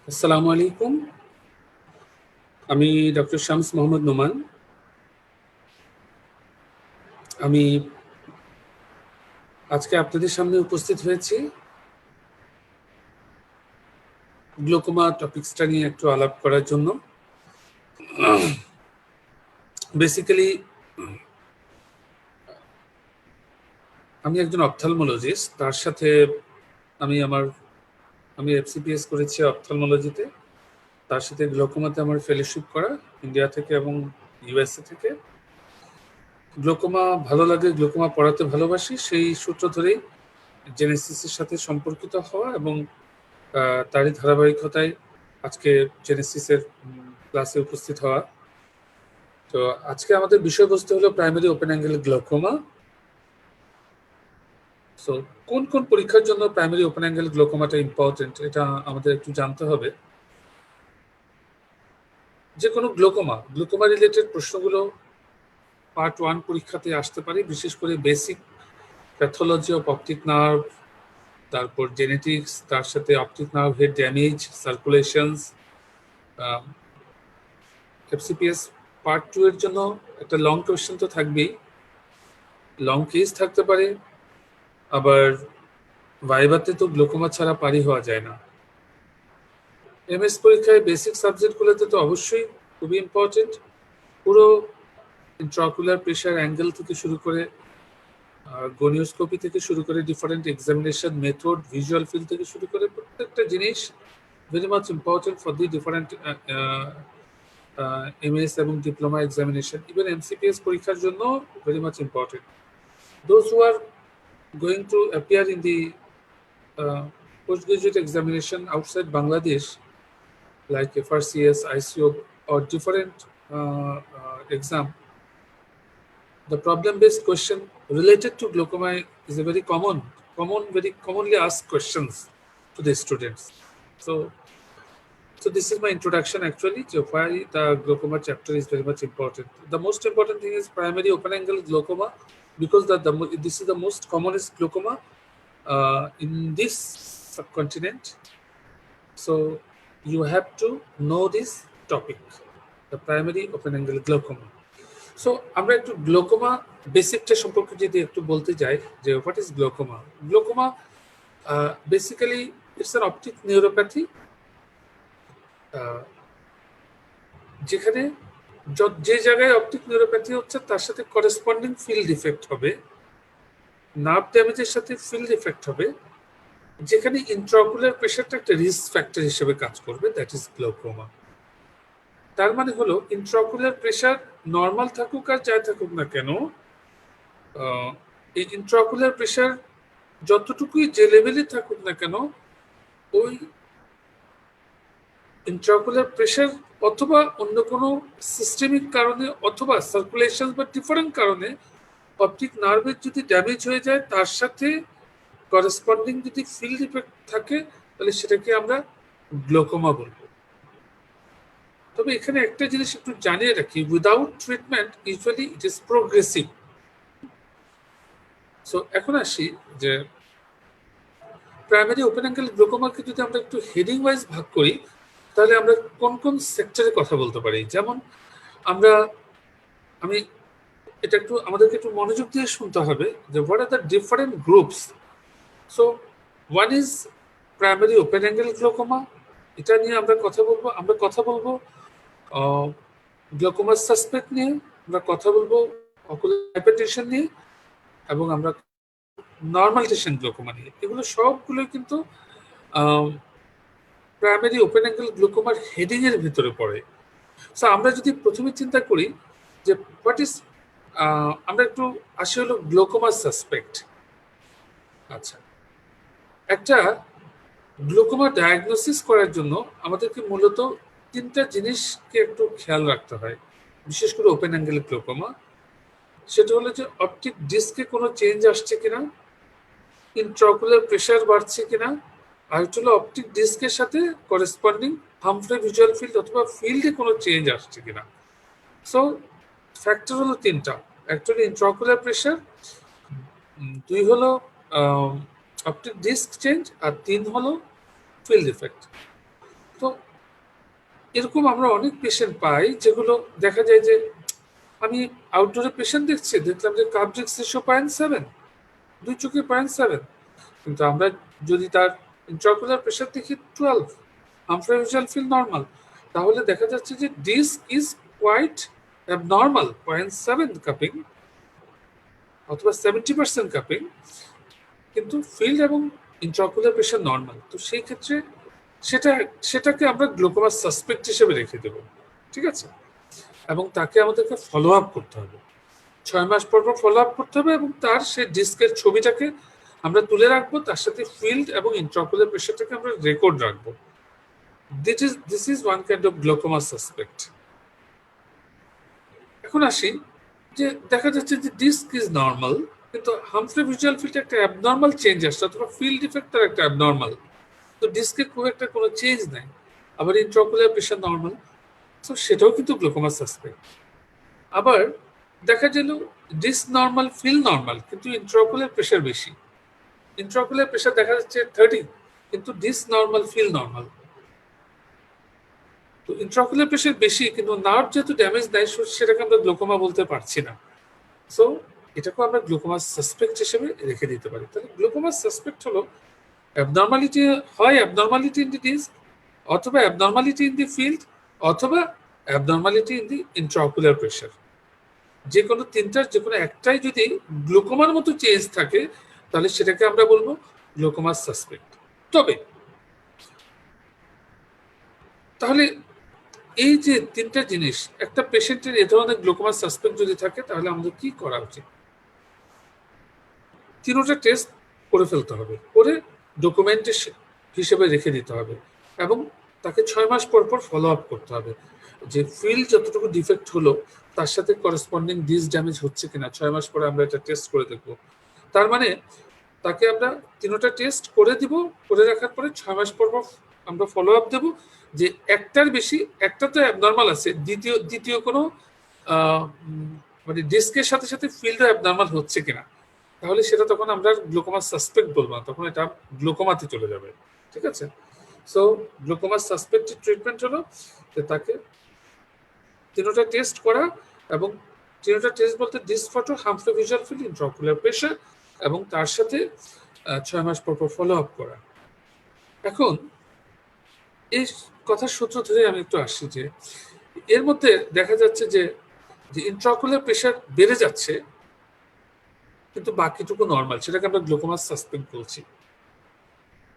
আসসালামু আলাইকুম। আমি ডক্টর শামস মোহাম্মদ নোমান। আমি আজকে আপনাদের সামনে উপস্থিত হয়েছি গ্লোকোমা টপিক্সটা নিয়ে একটু আলাপ করার জন্য। বেসিক্যালি আমি একজন অপথ্যালমোলজিস্ট, তার সাথে আমি এফসিপিএস করেছি অপথ্যালমোলজিতে, তার সাথে গ্লোকোমাতে আমার ফেলোশিপ করা ইন্ডিয়া থেকে এবং ইউএসএ থেকে। গ্লোকোমা ভালো লাগে, গ্লোকোমা পড়াতে ভালোবাসি, সেই সূত্র ধরেই জেনেসিসের সাথে সম্পর্কিত হওয়া এবং তারই ধারাবাহিকতায় আজকে জেনেসিসের ক্লাসে উপস্থিত হওয়া। তো আজকে আমাদের বিষয়বস্তু হলো primary open angle glaucoma. So কোন কোন পরীক্ষার জন্য প্রাইমারি ওপেন অ্যাঙ্গেল গ্লোকোমাটা ইম্পর্টেন্ট, এটা আমাদের একটু জানতে হবে। যে কোনো গ্লোকোমা রিলেটেড প্রশ্নগুলো পার্ট 1 পরীক্ষাতে আসতে পারে, বিশেষ করে basic pathology of optic nerve, তারপর জেনেটিক্স, তার সাথে optic nerve head damage, সার্কুলেশনস। FCPS part 2 এর জন্য একটা লং কোয়েশ্চেন তো থাকবেই, লং কেস থাকতে পারে, আবার ভাইভাতে তো গ্লোকোমা ছাড়া পারি হওয়া যায় না। এমএস পরীক্ষায় বেসিক সাবজেক্টগুলোতে তো অবশ্যই খুবই ইম্পর্টেন্ট, পুরো ইন্ট্রাকুলার প্রেশার অ্যাঙ্গেল থেকে শুরু করে গনিওস্কোপি থেকে শুরু করে different examination method, visual field থেকে শুরু করে প্রত্যেকটা জিনিস very much important for the different MS এবং ডিপ্লোমা এক্সামিনেশন। ইভেন এমসিপিএস পরীক্ষার জন্য very much important. Those who are going to appear in the postgraduate examination outside Bangladesh, like FRCS, ICO, or different exam, the problem-based question related to glaucoma is a very very commonly asked questions to the students. So this is my introduction actually to why the glaucoma chapter is very much important. The most important thing is primary open angle glaucoma, because this is the most commonest glaucoma in this subcontinent. So you have to know this topic, the primary open angle glaucoma. So আমরা একটু glaucoma বেসিকটা সম্পর্কে যদি একটু বলতে যাই, যে what is glaucoma. Glaucoma basically it's an optic neuropathy, যেখানে যে জায়গায় অপটিক নিউরোপ্যাথি হচ্ছে তার সাথে করেসপন্ডিং ফিল্ড ইফেক্ট হবে, নার্ভ ড্যামেজের সাথে ফিল্ড ইফেক্ট হবে, যেখানে ইন্ট্রাঅকুলার প্রেশারটা একটা রিস্ক ফ্যাক্টর হিসেবে কাজ করবে, দ্যাট ইজ গ্লোকোমা। তার মানে হলো ইন্ট্রাঅকুলার প্রেশার নর্মাল থাকুক আর যাই থাকুক না কেন, এই ইন্ট্রাঅকুলার প্রেশার যতটুকুই যে লেভেলে থাকুক না কেন, ওই ইন্ট্রাঅকুলার প্রেশার অথবা অন্য কোনো সিস্টেমিক কারণে অথবা সার্কুলেশন বা ডিফারেন্ট কারণে অপটিক নার্ভের যদি ড্যামেজ হয়ে যায়, তার সাথে করেসপন্ডিং যদি ফিল্ড ইফেক্ট থাকে, তাহলে সেটাকে আমরা গ্লোকোমা বলবো। তবে এখানে একটা জিনিস একটু জানিয়ে রাখি, without treatment usually it is progressive. So এখন আসি যে প্রাইমারি ওপেন অ্যাঙ্গেল গ্লোকোমাকে যদি আমরা একটু হেডিং ওয়াইজ ভাগ করি, তাহলে আমরা কোন কোন সেক্টরে কথা বলতে পারি। যেমন আমি এটা একটু আমাদেরকে একটু মনোযোগ দিয়ে শুনতে হবে যে what are the different groups. So one is primary open angle glaucoma, এটা নিয়ে আমরা কথা বলবো গ্লোকোমা সাসপেক্ট নিয়ে, আমরা কথা বলবো অকুলার হাইপারটেনশন নিয়ে, এবং আমরা নর্মালাইজেশন গ্লোকোমা নিয়ে। এগুলো সবগুলো কিন্তু প্রাইমারি ওপেন অ্যাঙ্গেল গ্লোকোমার হেডিং এর ভিতরে পড়ে। সো আমরা যদি প্রথমে চিন্তা করি যে হোয়াট ইজ, আমরা একটু আসি হলো গ্লোকোমা সাসপেক্ট। আচ্ছা, একটা গ্লোকোমা ডায়াগনোসিস করার জন্য আমাদেরকে মূলত 3টা জিনিসকে একটু খেয়াল রাখতে হয়, বিশেষ করে ওপেন অ্যাঙ্গেল গ্লোকোমা। সেটা হলো যে অপটিক ডিস্কে কোনো চেঞ্জ আসছে কিনা, ইন্ট্রাঅকুলার প্রেশার বাড়ছে কিনা, আর হলো অপটিক ডিস্কের সাথে করেসপন্ডিং হামফ্রে ভিজুয়াল ফিল্ড অথবা ফিল্ডে কোনো চেঞ্জ আসছে কিনা। সো ফ্যাক্টর হলো 3টা, অ্যাকচুয়ালি ইন্ট্রাঅকুলার প্রেশার, 2 হলো অপটিক ডিস্ক চেঞ্জ, আর 3 হলো ফিল্ড ইফেক্ট। তো এরকম আমরা অনেক পেশেন্ট পাই যেগুলো দেখা যায় যে আমি আউটডোরে পেশেন্ট দেখলাম যে কার্ডিয়াক রেশিও 0.7, 2 চোখে 0.7, কিন্তু আমরা যদি তার ইন্ট্রাঅকুলার প্রেশার দেখি 12, হামফ্রে ভিজুয়াল ফিল নর্মাল, তাহলে দেখা যাচ্ছে যে disc is quite abnormal, 0.7 cupping অথবা 70% কাপিং, কিন্তু ফিল্ড এবং ইন্ট্রাঅকুলার প্রেশার নর্মাল। তো সেই ক্ষেত্রে সেটাকে আমরা গ্লুকোমা সাসপেক্ট হিসেবে রেখে দেব, ঠিক আছে? এবং তাকে আমাদেরকে ফলো আপ করতে হবে, 6 মাস পর ফলো আপ করতে হবে, এবং তার সেই ডিস্কের ছবিটাকে আমরা তুলে রাখবো, তার সাথে ফিল্ড এবং ইন্ট্রাঅকুলার প্রেশারটাকে আমরা রেকর্ড রাখবো। This is one kind of glaucoma suspect. এখন আসি যে দেখা যাচ্ছে যে ডিস্ক ইজ নর্মাল, কিন্তু হামফ্রে ভিজুয়াল ফিল্ড একটা অ্যাবনর্মাল চেঞ্জ আসছে, অথবা ফিল্ড ইফেক্টটার একটা অ্যাবনর্মাল, তো ডিস্কে খুব একটা কোনো চেঞ্জ নাই, আবার ইন্ট্রাঅকুলার প্রেশার নর্মাল, তো সেটাও কিন্তু গ্লুকোমা সাসপেক্ট। আবার দেখা গেল ডিস্ক নর্মাল, ফিল নর্মাল, কিন্তু ইন্ট্রাঅকুলার প্রেশার বেশি, ইন্ট্রাঅকুলার প্রেশার দেখা যাচ্ছে 30, কিন্তু ডিস্ক নর্মাল, ফিল নর্মাল। তো ইন্ট্রাঅকুলার প্রেশার বেশি কিন্তু নার্ভ যেহেতু ড্যামেজ দেয়, সেটাকে আমরা গ্লুকোমা বলতে পারছি না, সো এটাকেও আমরা গ্লুকোমা সাসপেক্ট হিসেবে রেখে দিতে পারি। তাহলে গ্লুকোমা সাসপেক্ট হলো অ্যাবনর্মালিটি, হয় অ্যাবনর্মালিটি ইন দি ডিস্ক, অথবা অ্যাবনর্মালিটি ইন দি ফিল্ড, অথবা abnormality in the intraocular pressure. যে কোনো তিনটার যে কোনো একটাই যদি গ্লুকোমার মতো চেঞ্জ থাকে, তাহলে সেটাকে আমরা বলবো গ্লুকোমা সাসপেক্ট। তবে তাহলে এই যে তিনটা জিনিস, একটা পেশেন্টের এ ধরনের গ্লুকোমা সাসপেক্ট যদি থাকে, তাহলে আমাদের কি করা উচিত? তিনোটা টেস্ট করে ফেলতে হবে, করে ডকুমেন্টেশন হিসেবে রেখে দিতে হবে, এবং তাকে 6 মাস পর পর ফলো আপ করতে হবে, যে ফিল্ড যতটুকু ডিফেক্ট হলো তার সাথে করেসপন্ডিং ডিস্ক ড্যামেজ হচ্ছে কিনা 6 মাস পরে আমরা এটা টেস্ট করে দেখব। তার মানে তাকে আমরা তিনোটা টেস্ট করে দিব, করে রাখার পরে 6 মাস পর পর আমরা ফলো আপ দেবো, যে একটার বেশি, একটা তো অ্যাবনর্মাল আছে, দ্বিতীয় কোনো মানে ডিস্কের সাথে সাথে ফিল্ডও অ্যাবনর্মাল হচ্ছে কিনা, তাহলে সেটা তখন আমরা গ্লুকোমা সাসপেক্ট বলবো না, তখন এটা গ্লুকোমাতে চলে যাবে, ঠিক আছে? সো গ্লুকোমা সাসপেক্টের ট্রিটমেন্ট হলো যে তাকে তিনোটা টেস্ট করা, এবং তিনোটা টেস্ট বলতে disc photo, Humphrey visual field, intraocular pressure, এবং তার সাথে 6 মাস পর পর ফলো আপ করা। এখন এই কথার সূত্র ধরে আমি একটু আসছি যে এর মধ্যে দেখা যাচ্ছে যে ইন্ট্রাঅকুলার প্রেশার বেড়ে যাচ্ছে, কিন্তু বাকিটুকু নর্মাল, সেটাকে আমরা গ্লুকোমা সাসপেক্ট বলছি।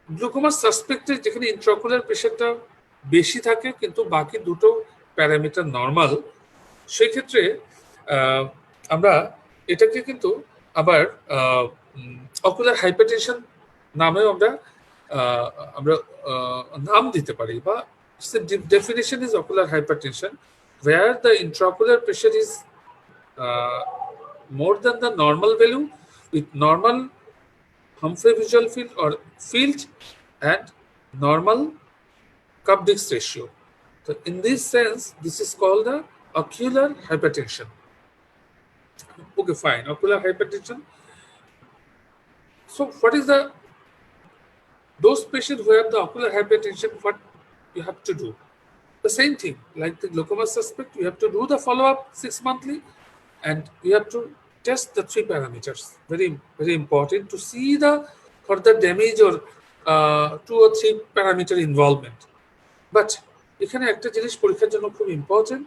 গ্লুকোমা সাসপেক্টে যেখানে ইন্ট্রাঅকুলার প্রেশারটা বেশি থাকে কিন্তু বাকি দুটো প্যারামিটার নর্মাল, সেই ক্ষেত্রে আমরা এটাকে কিন্তু আবার অকুলার হাইপারটেনশন নামেও আমরা আমরা নাম দিতে পারি, বা definition is ocular hypertension where the intraocular pressure is more than the normal value with normal Humphrey visual field or field and normal cup disc ratio. So in this sense, this is called the ocular hypertension. Okay, fine, ocular hypertension. So what is those patients who have the ocular hypertension, what you have to do? The same thing, like the glaucoma suspect, you have to do the follow-up 6 monthly, and you have to test the 3 parameters. Very, very important to see the further damage or 2 or 3 parameter involvement. But এখানে একটা জিনিস পরীক্ষার জন্য খুব important,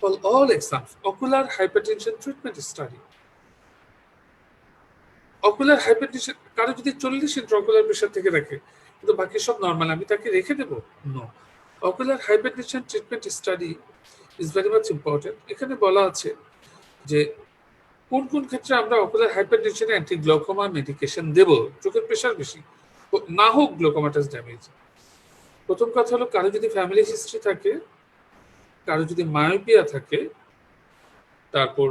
for all exams, ocular hypertension treatment study. Ocular hypertension কারো যদি 40 intraocular pressure থেকে রাখে কিন্তু বাকি সব নর্মাল, আমি তাকে রেখে দেবো? No. Ocular hypertension treatment study is very much important. এখানে বলা আছে যে কোন কোন ক্ষেত্রে আমরা অকুলার হাইপারটেনশনে অ্যান্টি গ্লুকোমা মেডিকেশন দেব, চোখের প্রেশার বেশি না হোক, গ্লুকোমাটাস ড্যামেজ। প্রথম কথা হলো কারো যদি ফ্যামিলি হিস্ট্রি থাকে, কারো যদি মায়োপিয়া থাকে, তারপর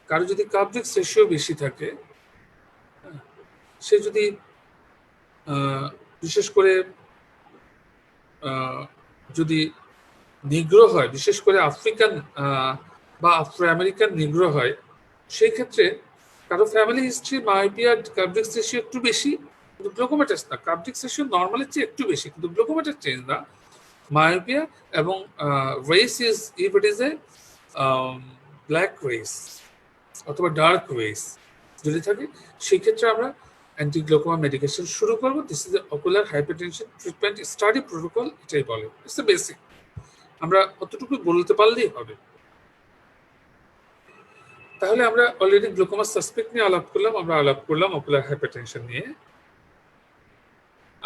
কারো যদি কাপ ডিস্ক রেশিও বেশি থাকে, সে যদি বিশেষ করে যদি নিগ্রো হয়, বিশেষ করে আফ্রিকান বা আফ্রো আমেরিকান নিগ্রো হয়, সেই ক্ষেত্রে কারো family history myopia, cup disc ratio একটু বেশি কিন্তু গ্লুকোমাটাস না, কাপ ডিস্ক রেশিও নর্মালের চেয়ে একটু বেশি কিন্তু গ্লুকোমাটাস চেঞ্জ না, myopia এবং race is if it is a black race অথবা ডার্ক রেস যদি থাকে সেক্ষেত্রে আমরা অ্যান্টি গ্লোকোমা মেডিকেশন শুরু করবো। This is ocular hypertension treatment study protocol, এটাই বলে, ইটস দ্য বেসিক। আমরা অতটুকু বলতে পারলেই হবে। তাহলে আমরা অলরেডি গ্লোকোমা সাসপেক্ট নিয়ে আলাপ করলাম, আমরা আলাপ করলাম অকুলার হাইপারটেনশন নিয়ে।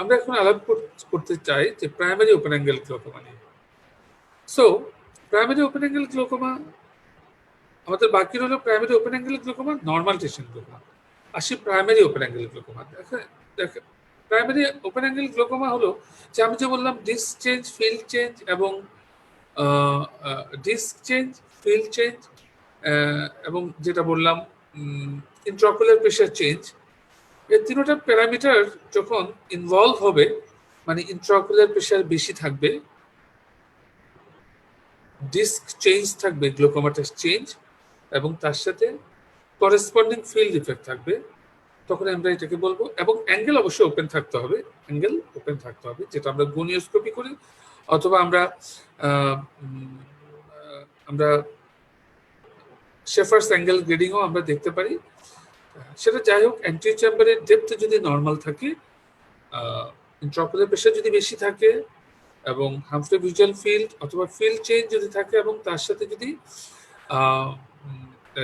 আমরা এখন আলাপ করতে চাই যে প্রাইমারি ওপেন অ্যাঙ্গেল গ্লোকোমা নিয়ে। So primary open angle glaucoma আমাদের বাকি রইল primary open angle glaucoma, normal station glaucoma. আসি প্রাইমারি ওপেন অ্যাঙ্গেল গ্লোকোমা। দেখেন প্রাইমারি ওপেন অ্যাঙ্গেল গ্লোকোমা হলো যে আমি যে বললাম ডিস্ক চেঞ্জ, ফিল্ড চেঞ্জ এবং ডিস্ক চেঞ্জ, ফিল্ড চেঞ্জ এবং যেটা বললাম ইন্ট্রাঅকুলার প্রেশার চেঞ্জ, এই তিনটা প্যারামিটার যখন ইনভলভ হবে, মানে ইন্ট্রাঅকুলার প্রেশার বেশি থাকবে, ডিস্ক চেঞ্জ থাকবে, গ্লোকোমাটাস চেঞ্জ, এবং তার সাথে করেসপন্ডিং ফিল্ড ইফেক্ট থাকবে, তখন আমরা এটাকে বলবো। এবং অ্যাঙ্গেল অবশ্যই ওপেন থাকতে হবে, অ্যাঙ্গেল ওপেন থাকতে হবে, যেটা আমরা গনিওস্কোপি করি অথবা আমরা শেফার্স অ্যাঙ্গেল গ্রেডিংও আমরা দেখতে পারি। সেটা যাই হোক, অ্যান্টি চেম্বারের ডেপথ যদি নর্মাল থাকে, ইন্ট্রাঅকুলার প্রেশার যদি বেশি থাকে এবং হামফ্রে ভিজুয়াল ফিল্ড অথবা ফিল্ড চেঞ্জ যদি থাকে এবং তার সাথে যদি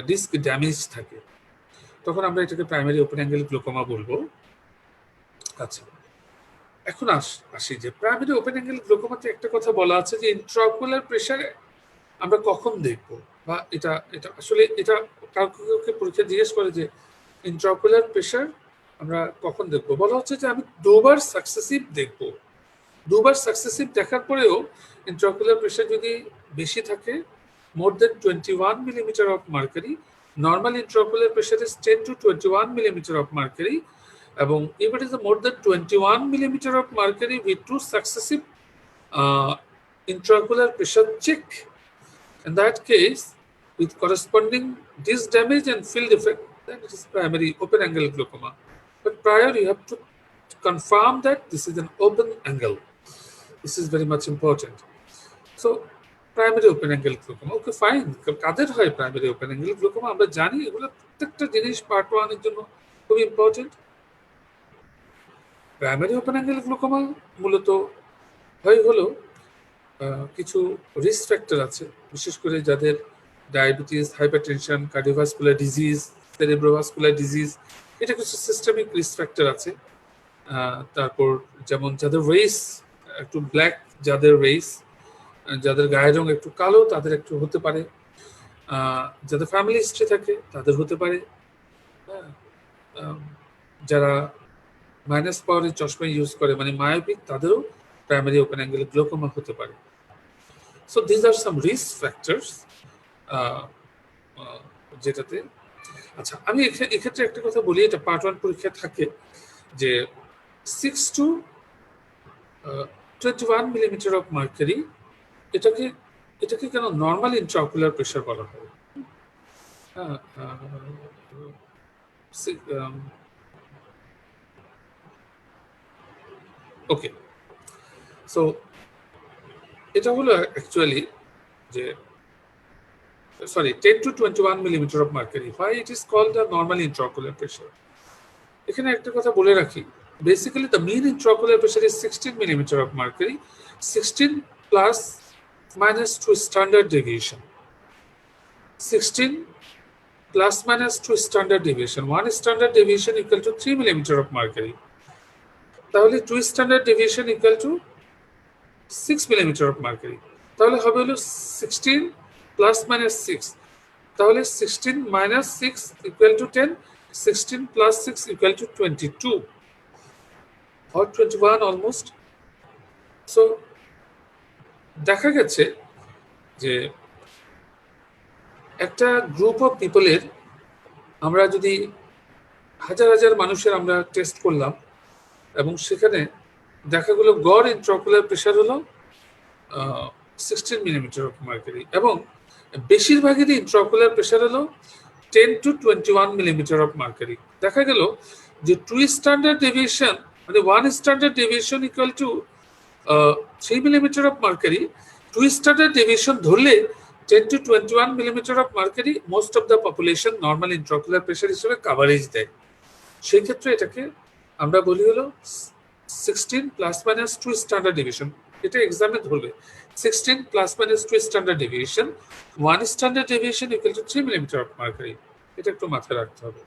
ডিস্ক ড্যামেজ থাকে, তখন আমরা এটাকে প্রাইমারি ওপেন অ্যাঙ্গেল গ্লোকোমা বলবো। আচ্ছা, এখন আসি যে প্রাইমারি ওপেন অ্যাঙ্গেল গ্লোকোমাতে একটা কথা বলা আছে যে ইন্ট্রাঅকুলার প্রেশারে আমরা কখন দেখব, বা এটা আসলে এটা কাউকে পরীক্ষা জিজ্ঞেস করে যে ইন্ট্রাঅকুলার প্রেশার আমরা কখন দেখব, বলা হচ্ছে যে আমি দুবার সাকসেসিভ দেখব। দুবার সাকসেসিভ দেখার পরেও ইন্ট্রাঅকুলার প্রেশার যদি বেশি থাকে, মোর দেন 21 millimeter of mercury, normal intraocular pressure is 10 to 21 millimeter of mercury, এবং if it is more than 21 millimeter of mercury with two successive intraocular pressure check, in that case with corresponding disc damage and field effect, then it is primary open angle glaucoma. But prior you have to confirm that this is an open angle. This is very much important. So primary open angle glaucoma, okay fine. কাদের হয় primary open angle glaucoma আমরা জানি, এগুলো প্রত্যেকটা জিনিস part ওয়ানের জন্য খুব important. Primary open angle glaucoma মূলত হলো কিছু রিস্ক ফ্যাক্টর আছে, বিশেষ করে যাদের diabetes, hypertension, cardiovascular disease, cerebrovascular disease, এটা কিছু সিস্টেমিক রিস্ক ফ্যাক্টর আছে। তারপর যেমন যাদের রেস একটু ব্ল্যাক, যাদের রেস, যাদের গায়ের রং একটু কালো তাদের একটু হতে পারে, যাদের ফ্যামিলি হিস্ট্রি থাকে তাদের হতে পারে, যারা মাইনাস পাওয়ারের চশমা ইউজ করে মানে মায়োপিক, তাদেরও প্রাইমারি ওপেন অ্যাঙ্গেল গ্লোকোমা হতে পারে। So these are some risk factors যেটাতে। আচ্ছা, আমি এক্ষেত্রে একটা কথা বলি, এটা পার্ট ওয়ান পরীক্ষা থাকে যে 6 to 21 millimeter of mercury, এটাকে কেন নর্মাল ইন্ট্রাঅকুলার প্রেশার বলা হয়? ওকে, সো এটা হলো অ্যাকচুয়ালি যে 10 to 21 millimeter of mercury. Why it is called the normal intraocular pressure? এখানে একটা কথা বলে রাখি, basically the mean intraocular pressure is 16 millimeter of mercury, 16 plus minus 2 standard deviation, 16 plus minus 2 standard deviation, 1 standard deviation equal to 3 millimeter of mercury, তাহলে 2 standard deviation equal to 6 millimeter of mercury, তাহলে হবে হলো 16 plus minus 6, তাহলে 16 minus 6 equal to 10, 16 plus 6 equal to 22 or 21 almost. So দেখা গেছে যে একটা group of পিপলের আমরা যদি হাজার হাজার মানুষের আমরা টেস্ট করলাম এবং সেখানে দেখা গেল গড় ইন্ট্রাঅকুলার প্রেশার হলো 16 মিলিমিটার অফ মার্কারি, এবং বেশিরভাগেরই ইন্ট্রাঅকুলার প্রেশার হলো 10 to 21 মিলিমিটার অফ মার্কারি। দেখা গেল যে 2 স্ট্যান্ডার্ড ডেভিয়েশন মানে 1 standard deviation equal to 3 millimeter of mercury, 2 standard deviation ধরলে 10 to 21 millimeter of mercury most of the population normal intraocular pressure হিসেবে coverage দেয়। সেই ক্ষেত্রে এটাকে আমরা বলি হলো 16 plus minus 2 standard deviation। এটা এক্সামে ধরবে 16 plus minus 2 standard deviation, 1 standard deviation equal to 3 millimeter of mercury। এটা একটু মাথায় রাখতে হবে।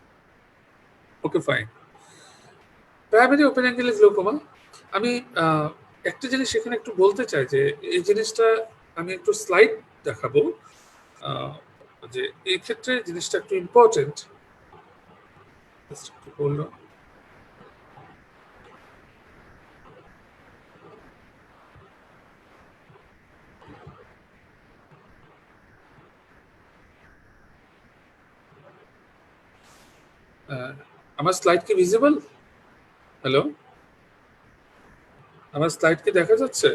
Okay, fine. Primary open angle glaucoma, আমি একটা জিনিস এখানে একটু বলতে চাই যে এই জিনিসটা আমি একটু স্লাইড দেখাবো, যে এই ক্ষেত্রে জিনিসটা একটু ইম্পর্টেন্ট। বললো আমার স্লাইড কি ভিজিবল? হ্যালো, আমার স্লাইড কি দেখা যাচ্ছে?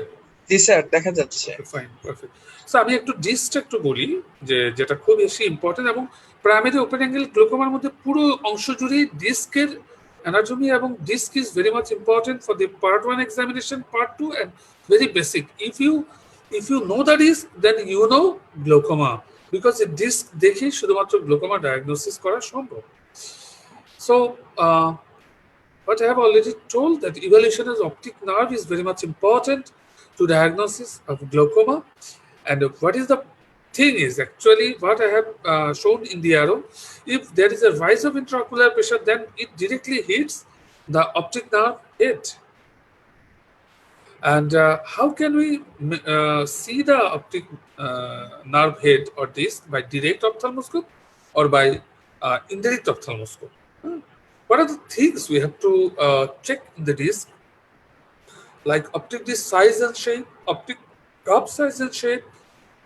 জি স্যার, দেখা যাচ্ছে। Fine, perfect. সো আমি একটু ডিস্কটা একটু বলি, যে যেটা খুব বেশি ইম্পর্টেন্ট, এবং প্রাইমারি ওপেন অ্যাঙ্গেল গ্লোকোমার মধ্যে পুরো অংশ জুড়েই ডিস্কের অ্যানাটমি এবং disc is very much important for the part 1 examination, part 2 and very basic. If you know the disc then you know glaucoma, because এই ডিস্ক দেখেই শুধুমাত্র গ্লোকোমা ডায়াগনোসিস করা সম্ভব। So but I have already told that evaluation of optic nerve is very much important to diagnosis of glaucoma. And what is the thing is actually what I have shown in the arrow. If there is a rise of intraocular pressure, then it directly hits the optic nerve head. And how can we see the optic nerve head or disc? By direct ophthalmoscope or by indirect ophthalmoscope? What are the things we have to check in the disc? Like optic disc size and shape, optic cup size and shape,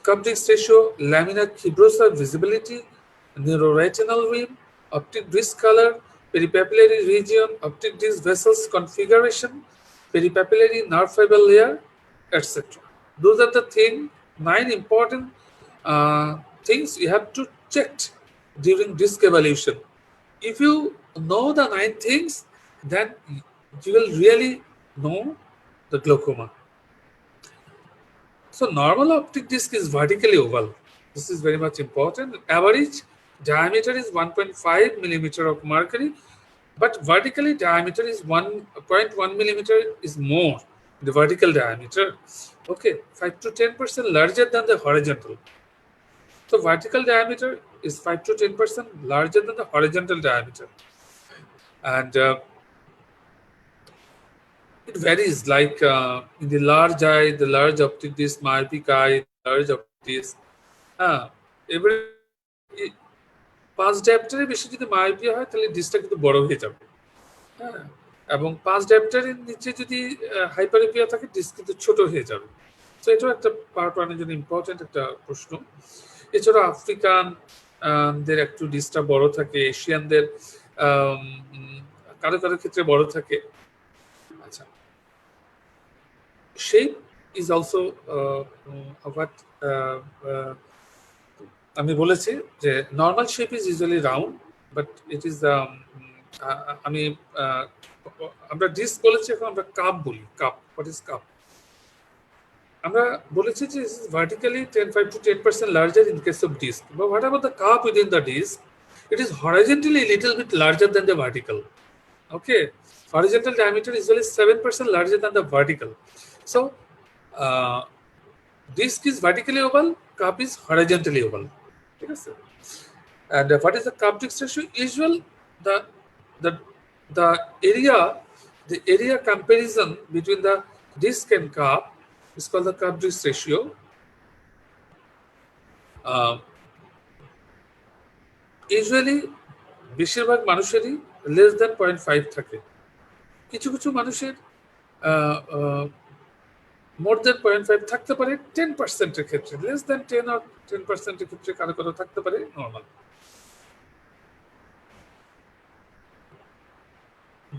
cup disc ratio, laminar fibrosa visibility, neuroretinal rim, optic disc color, peripapillary region, optic disc vessels configuration, peripapillary nerve fiber layer, etc. Those are the 9 important things you have to check during disc evaluation. If you know the 9 things, then you will really know the glaucoma. So normal optic disc is vertically oval. This is very much important. Average diameter is 1.5 millimeter of mercury, but vertically diameter is 1.1 millimeter is more, the vertical diameter. Okay, 5 to 10% larger than the horizontal. So vertical diameter is 5 to 10% larger than the horizontal diameter. And it varies, like in the large eye, the large optic disc, myopic eye, large optic disc. এবারে 5 ডায়াপ্টারের বেশি যদি myopia হয় তাহলে ডিসটা কিন্তু বড় হয়ে যাবে। হ্যাঁ, এবং 5 ডায়াপ্টারের নিচে যদি হাইপারোপিয়া থাকে ডিস্ক কিন্তু ছোট হয়ে যাবে। তো এটাও একটা পার্ট 1 জন্য ইম্পর্টেন্ট একটা প্রশ্ন। এছাড়া আফ্রিকান দের একটু ডিসটা বড় থাকে, এশিয়ানদের কারো কারো ক্ষেত্রে বড় থাকে। আচ্ছা, shape is also what আমি বলেছি যে normal shape is usually round, but it is আমি আমরা ডিস্ক বলেছি, এখন আমরা কাপ বলি। Cup, what is cup? আমরা বলেছি যে vertically 5 to 10% larger in case of disc. But what about the cup within the disc? It is horizontally a little bit larger than the vertical. Okay, horizontal diameter is usually 7% larger than the vertical. So disc is vertically oval, cup is horizontally oval. And what is the cup disc ratio? Usual the area comparison between the disc and cup is called the cup disc ratio. Usually বেশিরভাগ মানুষেরই less than 0.5 থাকে। কিছু কিছু মানুষের more than 0.5 থাকতে পারে 10% এর ক্ষেত্রে, less than 10 or 10% এর ক্ষেত্রে কারো কারো থাকতে পারে normal.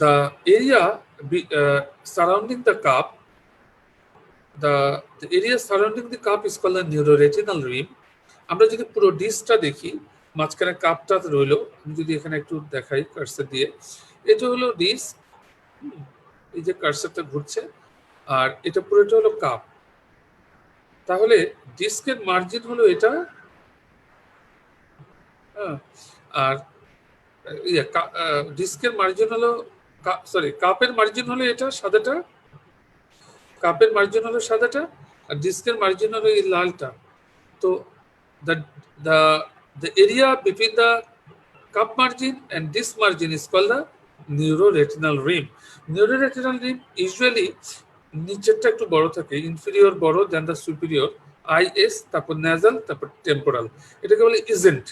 The area surrounding the cup, the area surrounding the cup is called the neuroretinal rim. আমরা যদি পুরো ডিসটা দেখি, মাঝখানে কাপটা রইলো, আমি যদি এখানে একটু দেখাই কার্সার দিয়ে, এটা হলো ডিস, এই যে কার্সারটা ঘুরছে, আর এটা পুরোটা হলো কাপ। তাহলে ডিস্কের মার্জিন হলো এটা, হ্যাঁ, আর ডিস্কের মার্জিন হলো, সরি, কাপের মার্জিন হলো এটা সাদাটা, কাপের মার্জিন হলো সাদাটা, আর ডিস্কের মার্জিন হলো এই লালটা। তো the the the area between the cup margin and disc margin is called the neuroretinal rim. Neuroretinal rim usually নিচেরটা একটু বড় থাকে, ইনফিরিয়র বড় দেন দ্য সুপিরিয়র, আইএস, তারপর নাজাল, তারপর টেম্পোরাল। এটাকে বলে isn't,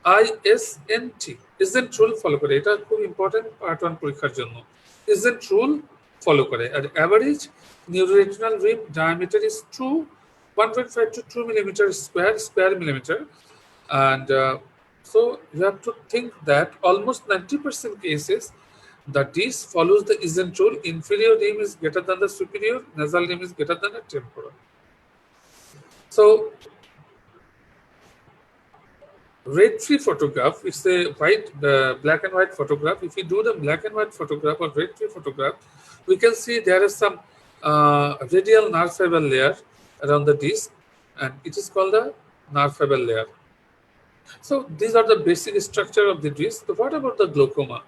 ISNT, isn't rule follow করে। এটা খুব ইম্পর্টেন্ট পার্ট 1 পরীক্ষার জন্য। ইজেন্ট রুল ফলো করে। আর average neuroretinal rim diameter is 1.5 to 2 millimeter square millimeter, and so you have to think that almost 90% cases the disc follows the isn't rule. Inferior rim is greater than the superior, nasal rim is greater than the temporal. So red tree photograph, it's a black and white photograph. If you do the black and white photograph or red tree photograph, we can see there is some radial nerve fiber layer around the disc, and it is called the nerve fiber layer. So these are the basic structure of the disc. So what about the glaucoma?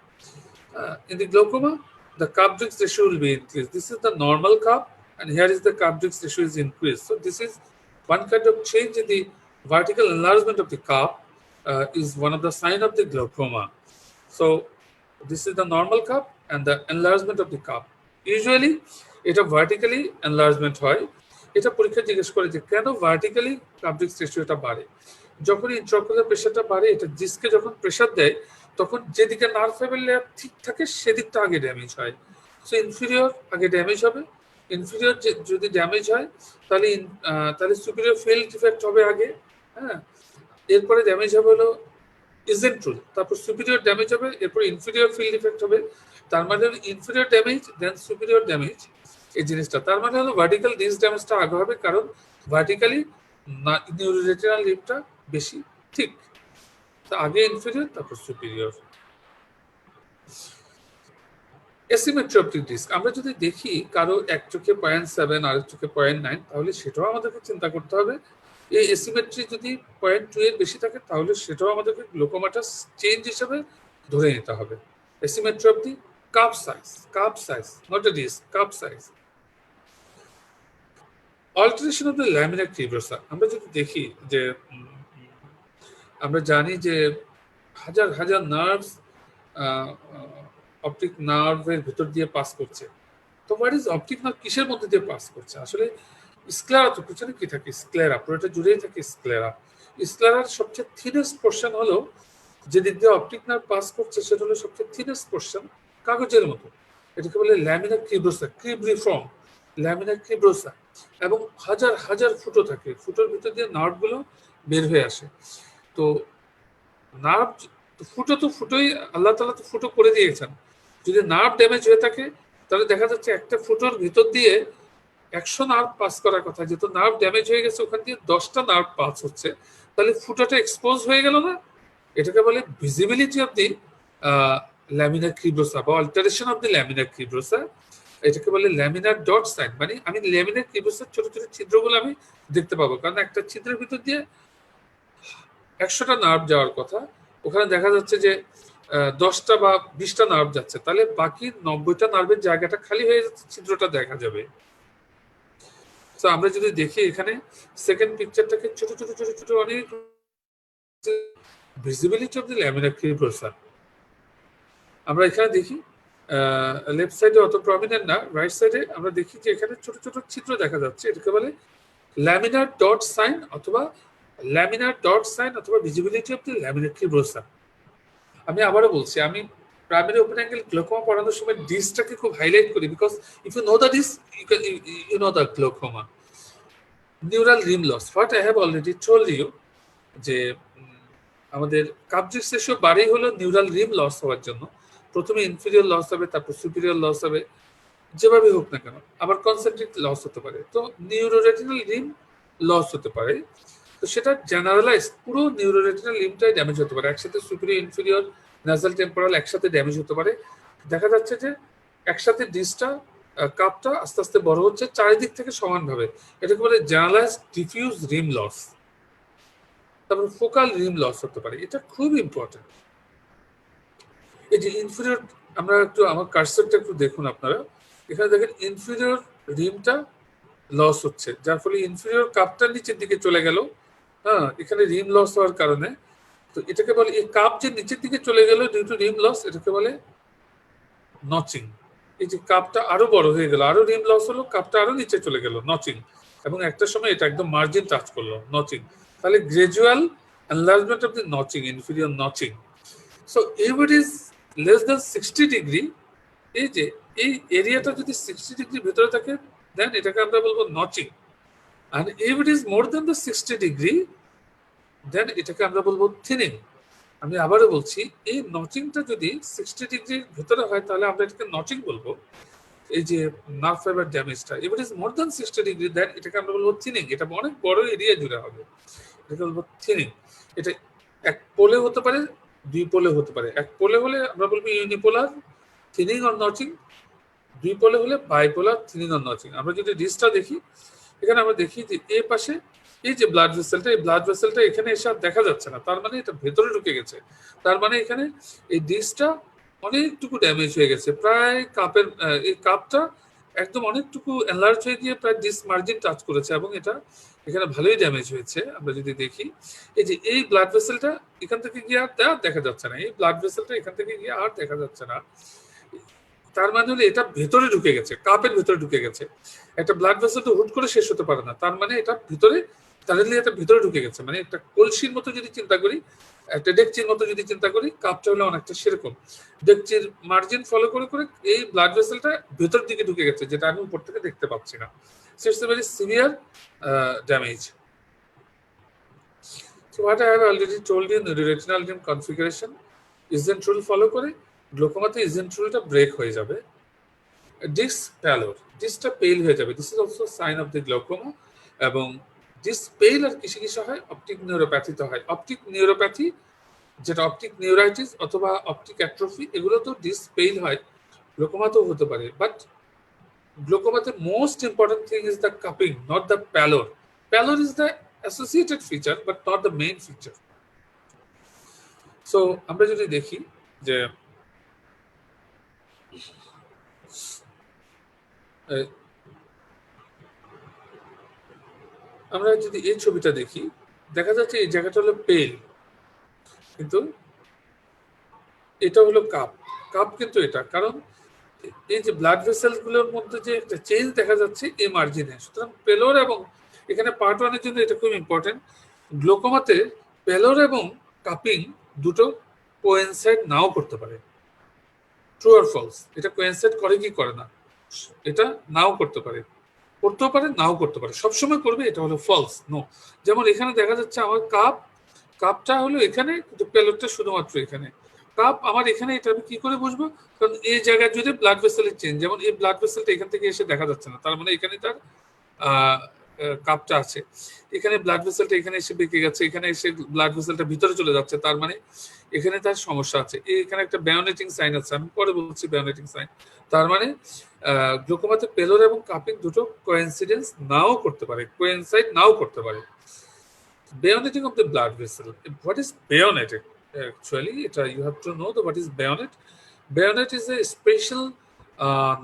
In the glaucoma, the cup-disc ratio will be increased. This is the normal cup, and here is the cup-disc ratio is increased. So this is one kind of change in the vertical enlargement of the cup, is one of the sign of the glaucoma. So this is the normal cup and the enlargement of the cup. Usually এটা vertically enlargement হয়। এটা পরীক্ষা জিজ্ঞেস করে যে কেন vertically cup-disk রেশিওটা বাড়ে। যখন ইন্ট্রাঅকুলার প্রেশারটা বাড়ে, এটা ডিস্কে যখন প্রেশার দেয় তখন যেদিকে নার্ভ ফাইবার লেয়ার ঠিক থাকে সেদিকটা আগে ড্যামেজ হয়। সো ইনফিরিয়র আগে ড্যামেজ হবে। ইনফিরিয়র যদি ড্যামেজ হয় তাহলে সুপিরিয়র ফিল্ড ডিফেক্ট হবে আগে, হ্যাঁ, এরপরে ড্যামেজ হবে হলো ইজেন্ট রুল, তারপর সুপিরিয়র ড্যামেজ হবে, এরপর ইনফিরিয়র ফিল্ড ডিফেক্ট হবে। তার মানে হলো inferior damage then superior damage, এই জিনিসটা। তার মানে হলো ভার্টিক্যাল ডিস্ক ড্যামেজটা আগে হবে, কারণ ভার্টিক্যালি নিউরোরেটিনাল রিমটা বেশি ঠিক। আগে ইনফিরিয়র তারপর superior. Asymmetry of the disc, আমরা যদি দেখি কারো এক চোখে 0.7 আর এক চোখে 0.9, তাহলে সেটাও আমাদেরকে চিন্তা করতে হবে। এই অ্যাসিমেট্রি যদি 0.2 এর বেশি থাকে তাহলে সেটাও আমাদেরকে গ্লোকোমাটাস চেঞ্জ হিসেবে ধরে নিতে হবে। Asymmetry of the cup size, not a disc, cup size. Alteration of the laminar cribrosa, আমরা যদি দেখি যে আমরা জানি যে হাজার হাজার নার্ভস অপটিক নার্ভের ভিতর দিয়ে পাস করছে। তো হোয়াট ইজ অপটিক নার্ভ, কিসের মধ্যে দিয়ে পাস করছে? আসলে স্ক্লেরা, তো পিছনে কি থাকে? স্ক্লেরা, পুরোটা জুড়েই থাকে স্ক্লেরা। স্ক্লেরার সবচেয়ে থিনেস্ট পোর্শন হলো, যেদিক দিয়ে অপটিক নার্ভ পাস করছে সেটা হলো সবচেয়ে থিনেস্ট পোর্শন, কাগজের মতো। এটাকে বলে ল্যামিনার ক্রিব্রোসা, ক্রিব্রিফর্ম ল্যামিনার ক্রিব্রোসা। এবং হাজার হাজার ফুটো থাকে, ফুটোর ভিতর দিয়ে নার্ভগুলো বের হয়ে আসে। তো নার্ভ ফুটো তো ফুটোই, আল্লাহ তাআলা তো ফুটো করে দিয়েছেন। যদি নার্ভ ড্যামেজ হয়ে থাকে তাহলে দেখা যাচ্ছে একটা ফুটোর ভিতর দিয়ে 100 নার্ভ পাস করার কথা, যেহেতু নার্ভ ড্যামেজ হয়ে গেছে ওখান দিয়ে 10টা নার্ভ পাস হচ্ছে, তাহলে ফুটোটা এক্সপোজ হয়ে গেল না? এটাকে বলে ভিজিবিলিটি অফ দি ল্যামিনার ক্রিব্রোসা বা অল্টারেশন অফ দি ল্যামিনার ক্রিব্রোসা। এটাকে বলে ল্যামিনার ডট সাইন, মানে আমি ল্যামিনার ক্রিব্রোসার ছোট ছোট ছিদ্রগুলো আমি দেখতে পাবো, কারণ একটা ছিদ্রের ভিতর দিয়ে 100টা নার্ভ যাওয়ার কথা, ওখানে দেখা যাচ্ছে যে 10টা বা 20টা নার্ভ যাচ্ছে, তাহলে বাকি 90টা নার্ভের জায়গাটা খালি হয়ে যাচ্ছে, ছিদ্রটা দেখা যাবে। তো আমরা যদি দেখি এখানে সেকেন্ড পিকচারটাকে ছোট ছোট ছোট ছোট অনেক visibility of the laminar cribrosa আমরা এখানে দেখি। লেফট সাইডে অত প্রমিনেন্ট না, রাইট সাইডে আমরা দেখি যে এখানে ছোট ছোট ছিদ্র দেখা যাচ্ছে। এটাকে বলে ল্যামিনার ডট সাইন অথবা ভিজিবিলিটি অফ দি ল্যামিনার ক্রিব্রোসা। আমি আবারও বলছি, আমি প্রাইমারি ওপেন অ্যাঙ্গেল গ্লোকোমা পড়ানোর সময় ডিসটাকে খুব হাইলাইট করি, because if you know the disc you know the glaucoma. Neural rim loss, what I have already told you, যে আমাদের কাপ-ডিস্ক রেশিও বাড়েই হলো নিউরাল রিম লস হওয়ার জন্য। প্রথমে ইনফিরিয়র লস হবে, তারপর সুপিরিয়র লস হবে, যেভাবে হোক না কেন। আবার কনসেন্ট্রিক লস হতে পারে, তো নিউরোরেটিনাল রিম লস হতে পারে। তো সেটা জেনারেলাইজ পুরো নিউরোরেটিনাল লিম্বটাই ড্যামেজ হতে পারে, একসাথে সুপিরিয়র ইনফিরিয়র নাসাল টেম্পোরাল একসাথে ড্যামেজ হতে পারে। দেখা যাচ্ছে যে একসাথে ডিসটা কাপটা আস্তে আস্তে বড় হচ্ছে চারিদিক থেকে সমানভাবে, এটাকে বলে জেনারেলাইজ ডিফিউজ রিম লস। তারপর ফোকাল রিম লস হতে পারে, এটা খুব ইম্পর্টেন্ট। এই যে ইনফিরিয়র, আমরা একটু আমার কার্সারটা একটু দেখুন আপনারা, এখানে দেখেন ইনফিরিয়র রিমটা লস হচ্ছে, যার ফলে ইনফিরিয়র কাপটা নিচের দিকে চলে গেল। হ্যাঁ, এখানে রিম লস হওয়ার কারণে, তো এটাকে বলে, এই কাপ যে নিচের দিকে চলে গেল ডিউ টু রিম লস, এটাকে বলে নচিং। এই যে কাপটা আরো বড় হয়ে গেল, আরো রিম লস হলো, কাপটা আরো নিচে চলে গেল, নচিং। এবং একটা সময় এটা একদম মার্জিন টাচ করলো, নচিং। তাহলে gradual enlargement of the notching, inferior notching. So if it is less than 60 degree, এই যে এই এরিয়াটা যদি 60 ডিগ্রি ভিতরে থাকে, দেন এটাকে আমরা বলবো notching. and if it is more than the 60 degree, then এটাকে আমরা বলবো থিনিং। আমি আবারও বলছি, এই নচিংটা যদি 60 ডিগ্রির ভিতরে হয় তাহলে আমরা এটাকে নচিং বলবো। এই যে নার্ভ ফাইবার ড্যামেজটা, if it is more than 60 degree, then এটাকে আমরা বলবো থিনিং। এটা অনেক বড় এরিয়া জুড়ে হবে, এটাকে বলবো থিনিং। এটা এক পোলে হতে পারে, দুই পোলে হতে পারে। এক পোলে হলে আমরা বলবো ইউনিপোলার থিনিং অর নচিং, দুই পোলে হলে বাইপোলার থিনিং অর নচিং। আমরা যদি ডিসটা দেখি, এখানে আমরা দেখি যে এই পাশে এই যে ব্লাড ভেসেলটা, এই ব্লাড ভেসেলটা এখানে এসে আর দেখা যাচ্ছে না, তার মানে এটা ভেতরে ঢুকে গেছে। তার মানে এখানে এই ডিসটা অনেকটুকু ড্যামেজ হয়ে গেছে, প্রায় কাপের এই কাপটা একদম অনেকটুকু এনলার্জ হয়ে গিয়ে প্রায় ডিস মার্জিন টাচ করেছে, এবং এটা এখানে ভালোই ড্যামেজ হয়েছে। আমরা যদি দেখি, এই যে এই ব্লাড ভেসেলটা এখান থেকে গিয়ে আর দেখা যাচ্ছে না, এই ব্লাড ভেসেলটা এখান থেকে গিয়ে আর দেখা যাচ্ছে না। তার মানে হলো এটা ভেতরে ঢুকে গেছে, কাপের ভেতরে ঢুকে গেছে। একটা ব্লাড ভেসেল তো হুট করে শেষ হতে পারে না, তার মানে এটা ভিতরে, সাডেনলি এটা ভিতরে ঢুকে গেছে। মানে একটা কলসির মতো যদি চিন্তা করি, একটা ডেকচির মতো যদি চিন্তা করি, কাপটা হলো অনেকটা সেরকম। ডেকচির মার্জিন ফলো করে করে এই ব্লাড ভেসেলটা ভেতর দিকে ঢুকে গেছে, যেটা আমি উপর থেকে দেখতে পাচ্ছি না। So it's a very severe damage. So what I have already told you in the retinal rim configuration, ISNT rule follow করে গ্লোকোমাতে ইজেন্ট্রুলটা ব্রেক হয়ে যাবে। ডিস প্যালোর, ডিসটা পেল হয়ে যাবে, this is also sign of the glaucoma. এবং ডিস পেল আর কিসে কিসে হয়, অপটিক নিউরোপ্যাথিতে হয়। অপটিক নিউরোপ্যাথি, যেটা অপটিক নিউরাইটিস অথবা অপটিক অ্যাট্রফি, এগুলো তো ডিস পেল হয়, গ্লোকোমাতেও হতে পারে। বাট গ্লোকোমাতে most important thing is the cupping, not the pallor. Pallor is the associated feature but not the main feature. So আমরা যদি দেখি যে আমরা যদি এই ছবিটা দেখি, দেখা যাচ্ছে এই জায়গাটা হলো পেল, কিন্তু এটা হলো কাপ। কাপ কিন্তু এটা, কারণ এই যে ব্লাড ভেসেল গুলোর মধ্যে যে একটা চেঞ্জ দেখা যাচ্ছে এই মার্জিনে। সুতরাং পেলোর এবং এখানে পার্ট ওয়ানের জন্য এটা খুব ইম্পর্টেন্ট। গ্লোকোমাতে পেলোর এবং কাপিং দুটো কোয়েনসাইড নাও করতে পারে। ট্রু আর ফলস? এটা কোয়েনসাইড করে কি করে না, এটা নাও করতে পারে, করতেও পারে নাও করতে পারে। সবসময় করবে এটা হলো ফলস, নো। যেমন এখানে দেখা যাচ্ছে আমার কাপটা হলো এখানে, কিন্তু পেলোরটা শুধুমাত্র এখানে। কাপ আমার এখানে, এটা আমি কি করে বুঝবো? কারণ এই জায়গায় যদি ব্লাড ভেসেলের চেঞ্জ, যেমন এই ব্লাড ভেসেলটা এখান থেকে এসে দেখা যাচ্ছে না, তার মানে এখানে তার কাপটা আছে। এখানে ব্লাড ভেসেলটা এখানে এসে বেঁকে গেছে, এখানে এসে ব্লাড ভেসেলটা ভিতরে চলে যাচ্ছে, তার মানে এখানে তার সমস্যা আছে। এখানে একটা বায়োনেটিং সাইন আছে, আমি পরে বলছি বায়োনেটিং সাইন। তার মানে গ্লোকোমাতে পেলোর এবং কাপিং দুটো কোইন্সিডেন্স নাও করতে পারে, কোইনসাইড নাও করতে পারে। Bayoneting of the blood vessel. What is bayoneting? Actually, you have to know what is bayonet. Bayonet is a special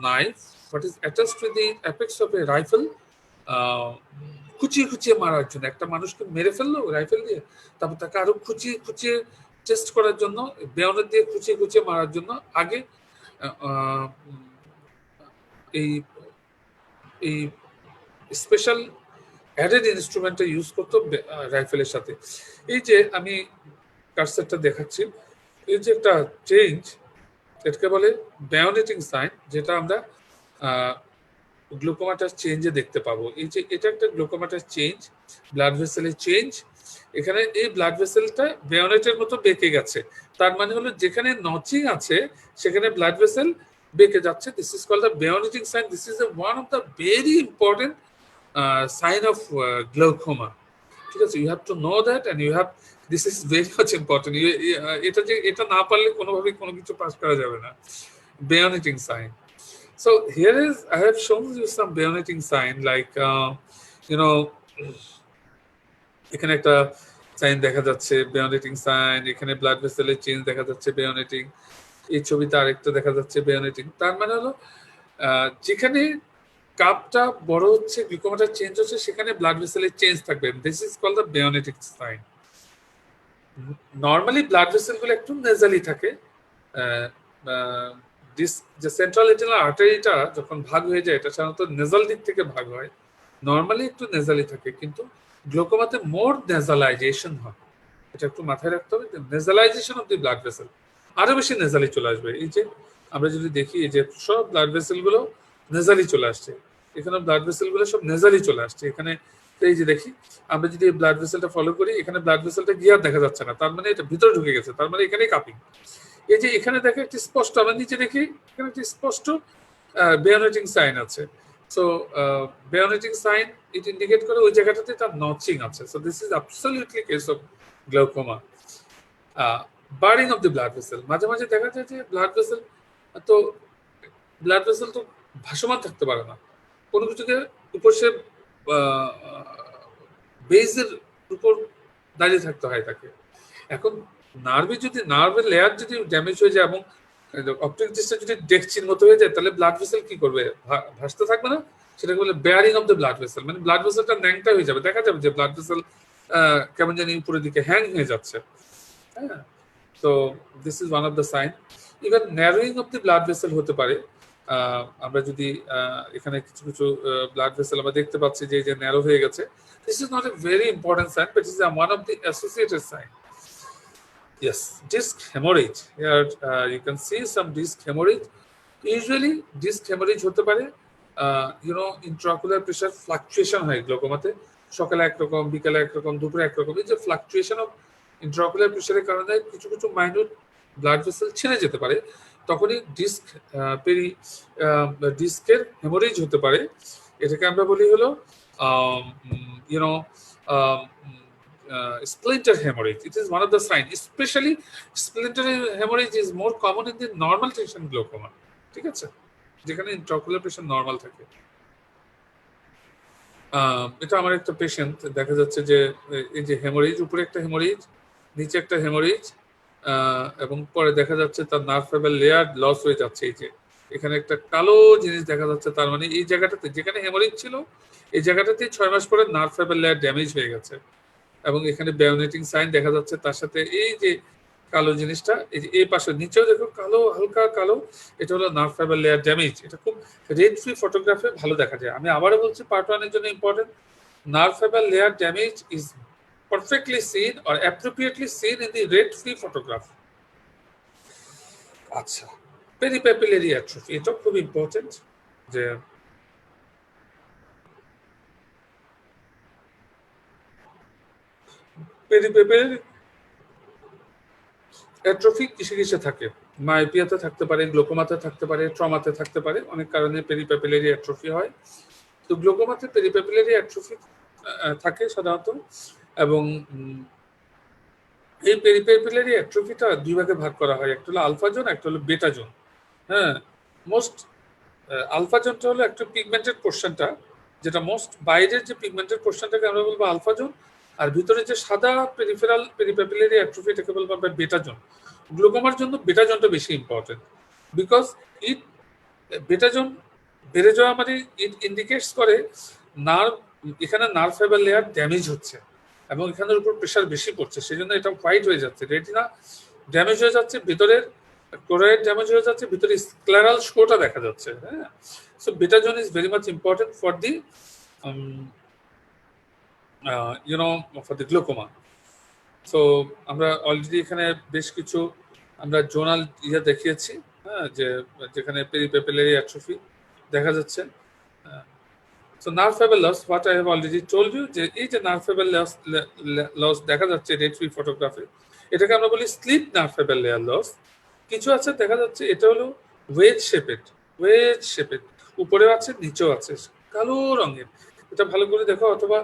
knife what is attached to the apex of a rifle. খুঁচিয়ে খুঁচিয়ে মারার জন্য, একটা মানুষকে মেরে ফেললো রাইফেল দিয়ে, তারপর তাকে আরো খুঁচিয়ে খুঁচিয়ে টেস্ট করার জন্য, বেয়নেট দিয়ে খুঁচিয়ে খুঁচিয়ে মারার জন্য আগে এই এই স্পেশাল অ্যাডেড ইনস্ট্রুমেন্টটা ইউজ করতো রাইফেলের সাথে। এই যে আমি কার্সারটা দেখাচ্ছি, এই যে একটা চেঞ্জ, এটাকে বলে বায়োনেটিং সাইন, যেটা আমরা গ্লুকোমাটার চেঞ্জে দেখতে পাবো। এই যে এটা একটা গ্লুকোমাটার চেঞ্জ, ব্লাড ভেসেলের চেঞ্জ। এখানে এই ব্লাড ভেসেলটা বায়োনেটের মতো বেঁকে গেছে, তার মানে হলো যেখানে নচিং আছে সেখানে ব্লাড ভেসেল বেঁকে যাচ্ছে। This is called the bayoneting sign. This is one of the very important sign of glaucoma. ঠিক আছে, you have to know that and you have, this is very much important. এটা না পারলে কোনোভাবেই কোনো কিছু পাস করা যাবে না। Bayoneting sign. So here is, I have shown you some bayoneting sign like, you know, এখানে একটা সাইন দেখা যাচ্ছে বায়োনেটিং সাইন, এখানে ব্লাড ভেসেলের চেঞ্জ দেখা যাচ্ছে বায়োনেটিং, এই ছবিতে আরেকটা দেখা যাচ্ছে বায়োনেটিং। তার মানে হলো যেখানে কাপটা বড় হচ্ছে, গ্লুকোমাটা চেঞ্জ হচ্ছে, সেখানে ব্লাড ভেসেলের চেঞ্জ থাকবে। This is called the bayonetic sign. Normally blood ভেসেলগুলো একটু নেজালি থাকে। যে সেন্ট্রাল রেটিনাল আর্টারিটা যখন ভাগ হয়ে যায়, এটা সাধারণত নেজাল দিক থেকে ভাগ হয়, নর্মালি একটু নেজালি থাকে, কিন্তু গ্লোকোমাতে মোর নেজালাইজেশন হয়। এটা একটু মাথায় রাখতে হবে, নেজালাইজেশন অফ দি ব্লাড ভেসেল, আরো বেশি নেজালি চলে আসবে। এই যে আমরা যদি দেখি, এই যে সব ব্লাড ভেসেল গুলো নেজালি চলে আসছে, এখানে ব্লাড ভেসেল গুলো সব নেজালি চলে আসছে। এখানে এই যে দেখি, আমরা যদি ব্লাড ভেসেলটা ফলো করি, এখানে ব্লাড ভেসেলটা গিয়ার দেখা যাচ্ছে না, তার মানে এটা ভিতরে ঢুকে গেছে, তার মানে এখানেই কাপিং। এই যে এখানে দেখে একটি স্পষ্ট, আমরা নিচে দেখি এখানে একটি স্পষ্ট বায়োনেটিং সাইন আছে। So bayoneting sign it indicate করে ওই জায়গাটাতে তার নচিং আছে। So this is absolutely case of glaucoma. Baring of the blood vessel, মাঝে মাঝে দেখা যায় যে ব্লাড ভেসেল তো ভাসমান থাকতে পারে না, কোনো কিছুকে উপর সে বেজের উপর দাঁড়িয়ে থাকতে হয় তাকে। এখন নার্ভের লেয়ার যদি ড্যামেজ হয়ে যায় এবং অপটিক ডিসটা যদি ডেকচির মতো হয়ে যায়, তাহলে ব্লাড ভেসেল কি করবে? ভাসতে থাকবে না, সেটাকে বলে bearing of the blood vessel. মানে ব্লাড ভেসেলটা ন্যাংটা হয়ে যাবে, দেখা যাবে যে ব্লাড ভেসেল কেমন জানি উপরের দিকে হ্যাং হয়ে যাচ্ছে। হ্যাঁ, তো this is one of the sign. Even narrowing of the blood vessel হতে পারে। আমরা যদি এখানে কিছু কিছু ব্লাড ভেসেল আমরা দেখতে পাচ্ছি যে ন্যারো হয়ে গেছে, this is not a very important sign, but is one of the associated sign. Yes, disc hemorrhage. Here you can see some disc hemorrhage. Usually disc hemorrhage হতে পারে intraocular pressure fluctuation হয় গ্লোকোমাতে, সকালে একরকম, বিকালে একরকম, দুপুরে একরকম। এই যে ফ্লাকচুয়েশন অফ ইন্ট্রাocular প্রেসারের কারণে কিছু কিছু মাইনর ব্লাড ভেসেল ছিঁড়ে যেতে পারে, তখনই ডিস্কের হেমোরেজ হতে পারে। এটাকে আমরা বলি হলো splinter hemorrhage. It is one of the signs. Especially splinter hemorrhage is more common in the normal tension glaucoma. ঠিক আছে, যেখানে ইন্ট্রাocular প্রেসার নরমাল থাকে। এটা আমার একটা পেশেন্ট, দেখা যাচ্ছে যে এই যে হেমোরেজ, উপরে একটা হেমোরেজ, নিচে একটা হেমোরেজ, এবং পরে দেখা যাচ্ছে তার নার্ভ ফাইবার লেয়ার লস হয়ে যাচ্ছে। এই যে এখানে একটা কালো জিনিস দেখা যাচ্ছে, তার মানে এই জায়গাটাতে যেখানে হেমোরেজ ছিল, এই জায়গাটাতে 6 মাস পরে নার্ভ ফাইবার লেয়ার ড্যামেজ হয়ে গেছে, এবং এখানে বায়োনেটিং সাইন দেখা যাচ্ছে। তার সাথে এই যে কালো জিনিসটা, এই যে এই পাশে নিচেও দেখো কালো, হালকা কালো, এটা হলো নার্ভ ফাইবার লেয়ার ড্যামেজ। এটা খুব রেড ফ্রি ফটোগ্রাফে ভালো দেখা যায়। আমি আবারও বলছি, পার্ট 1 এর জন্য important, nerve fibre layer damage is perfectly seen or appropriately seen in the red free photograph. আচ্ছা, পেরিপ্যাপিলারি অ্যাট্রফি, এটা খুব ইম্পর্টেন্ট। যে পেরিপ্যাপিলারি অ্যাট্রফি কিসে কিসে থাকে? মায়োপিয়াতে থাকতে পারে, গ্লোকোমাতে থাকতে পারে, ট্রমাতে থাকতে পারে, অনেক কারণে পেরিপ্যাপিলারি অ্যাট্রফি হয়। তো গ্লোকোমাতে পেরিপ্যাপিলারি অ্যাট্রফি থাকে সাধারণত, এবং এই পেরিপ্যাপিলারি অ্যাট্রফিটা দুই ভাগে ভাগ করা হয়, একটা হলো আলফা জোন, একটা হলো বেটা জোন। হ্যাঁ, মোস্ট আলফা জোনটা হলো একটা পিগমেন্টেড পোর্শনটা, যেটা মোস্ট বাইরের যে পিগমেন্টেড পোর্শনটাকে আমরা বলবো আলফা জোন, আর ভিতরে যে সাদা পেরিফেরাল পেরিপ্যাপিলারি অ্যাট্রফি, এটাকে বলবো আমরা বেটা জোন। গ্লোকোমার জন্য বেটা জোনটা বেশি ইম্পর্টেন্ট, বিকজ বেটা জোন বেড়ে যাওয়া মানে ইট ইন্ডিকেটস করে এখানে নার্ভ ফাইবার লেয়ার ড্যামেজ হচ্ছে এবং এখানের উপর প্রেশার বেশি পড়ছে, সেই জন্য এটা হোয়াইট হয়ে যাচ্ছে, রেটিনা ড্যামেজ হয়ে যাচ্ছে, ভিতরের ক্লোরাইড ড্যামেজ হয়ে যাচ্ছে, ভিতরে স্ক্লেরাল শোটা দেখা যাচ্ছে। হ্যাঁ, সো বেটা zone is very much important for the for the glaucoma. So আমরা অলরেডি এখানে বেশ কিছু আমরা জোনাল দেখিয়েছি, হ্যাঁ, যেখানে পেরিপ্যাপিলারি অ্যাট্রফি দেখা যাচ্ছে। So nerve fiber loss, what I have already told you, যে এই যে নার্ভ ফাইবার লস দেখা যাচ্ছে রেড ফ্রি ফটোগ্রাফে, এটাকে আমরা বলি slip nerve fibre layer loss. কিছু আছে দেখা যাচ্ছে এটা হলো ওয়েজ শেপেড, উপরেও আছে নিচেও আছে, কালো রঙের। এটা ভালো করে দেখো, অথবা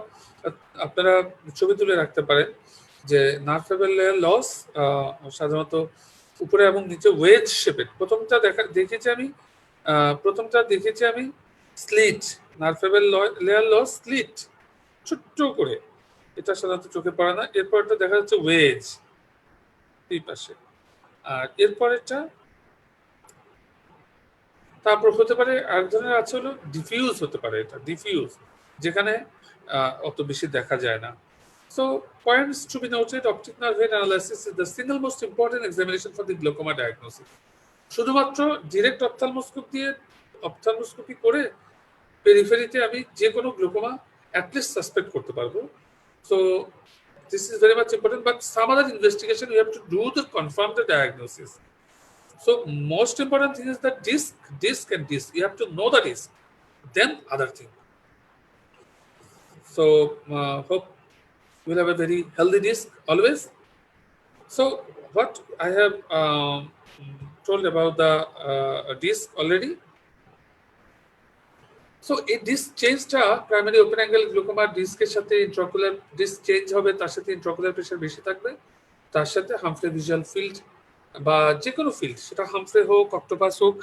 আপনারা ছবি তুলে রাখতে পারেন যে নার্ভ ফাইবার লেয়ার লস সাধারণত উপরে এবং নিচে ওয়েজ শেপেড। প্রথমটা দেখেছি আমি প্রথমটা দেখেছি আমি স্লিট, নার্ভেবল লেয়ার লস স্লিট, ছোট্ট করে, এটা সাধারণত চোখে পড়ে না। এরপরটা দেখা যাচ্ছে ওয়েজ এই পাশে, আর এরপরেরটা তারপর হতে পারে আরেক ধরনের আছে হলো ডিফিউজ হতে পারে, এটা ডিফিউজ যেখানে অত বেশি দেখা যায় না। So points to be noted: optic nerve head analysis is the single most important examination for the glaucoma diagnosis. শুধুমাত্র ডিরেক্ট অপথ্যালমোস্কোপি করে পেরিফেরিতে আমি যে কোনো গ্লোকোমা অ্যাটলিস্ট সাসপেক্ট করতে পারবো। So this is very much important, but some other investigation you have to do to confirm the diagnosis. So most important thing is the disc and disc. You have to know the disc, then other thing. So hope we'll have a very healthy disc always. So what I have told about the disc already. So এই disk চেঞ্জটা primary open angle গ্লুকোমার ডিস্কের সাথে intraocular disk change হবে, তার সাথে intraocular pressure বেশি থাকবে, তার সাথে হামফ্রে ভিজুয়াল ফিল্ড বা যে কোনো ফিল্ড, সেটা হামফ্রে হোক অক্টোপাস হোক,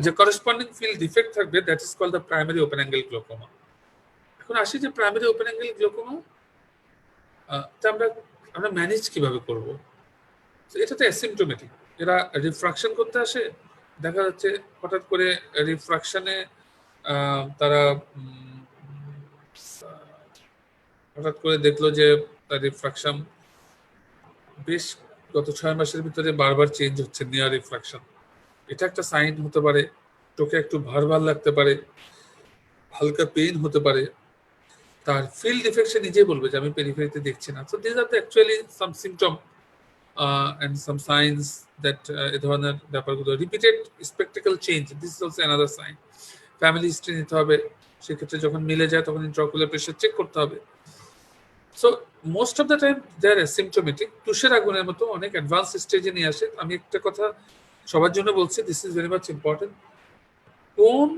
যে করসপন্ডিং ফিল্ড ডিফেক্ট থাকবে, that is called the primary open angle glaucoma. এখন আসি যে প্রাইমারি ওপেন অ্যাঙ্গেল গ্লুকোমা তা আমরা ম্যানেজ কিভাবে করব? এটা তো অ্যাসিম্পটোমেটিক, এরা রিফ্রাকশন করতে আসে, দেখা যাচ্ছে হঠাৎ করে রিফ্রাকশনে তারা হঠাৎ করে দেখলো যে তার রিফ্রাকশন বেশ গত 6 মাসের ভিতরে বারবার চেঞ্জ হচ্ছে, নিয়ার রিফ্রাকশন। এটা একটা সাইন হতে পারে, চোখে একটু ভার লাগতে পারে, হালকা পেইন হতে পারে, তার ফিল্ড ডিফেকশন নিজেই বলবে যে আমি পেরিফেরিতে দেখছি না। So this are actually some symptom and some signs that এ ধরনের ব্যাপারগুলো repeated spectacle change, this is also another sign. Family history নিতে হবে, সেক্ষেত্রে যখন মিলে যায় তখন ইন্ট্রাকুলার প্রেশার চেক করতে হবে। So most of the time they are asymptomatic, তুষের আগুনের মতো অনেক অ্যাডভান্স স্টেজে নিয়ে আসে। আমি একটা কথা সবার জন্য বলছি, this is very much important. কোন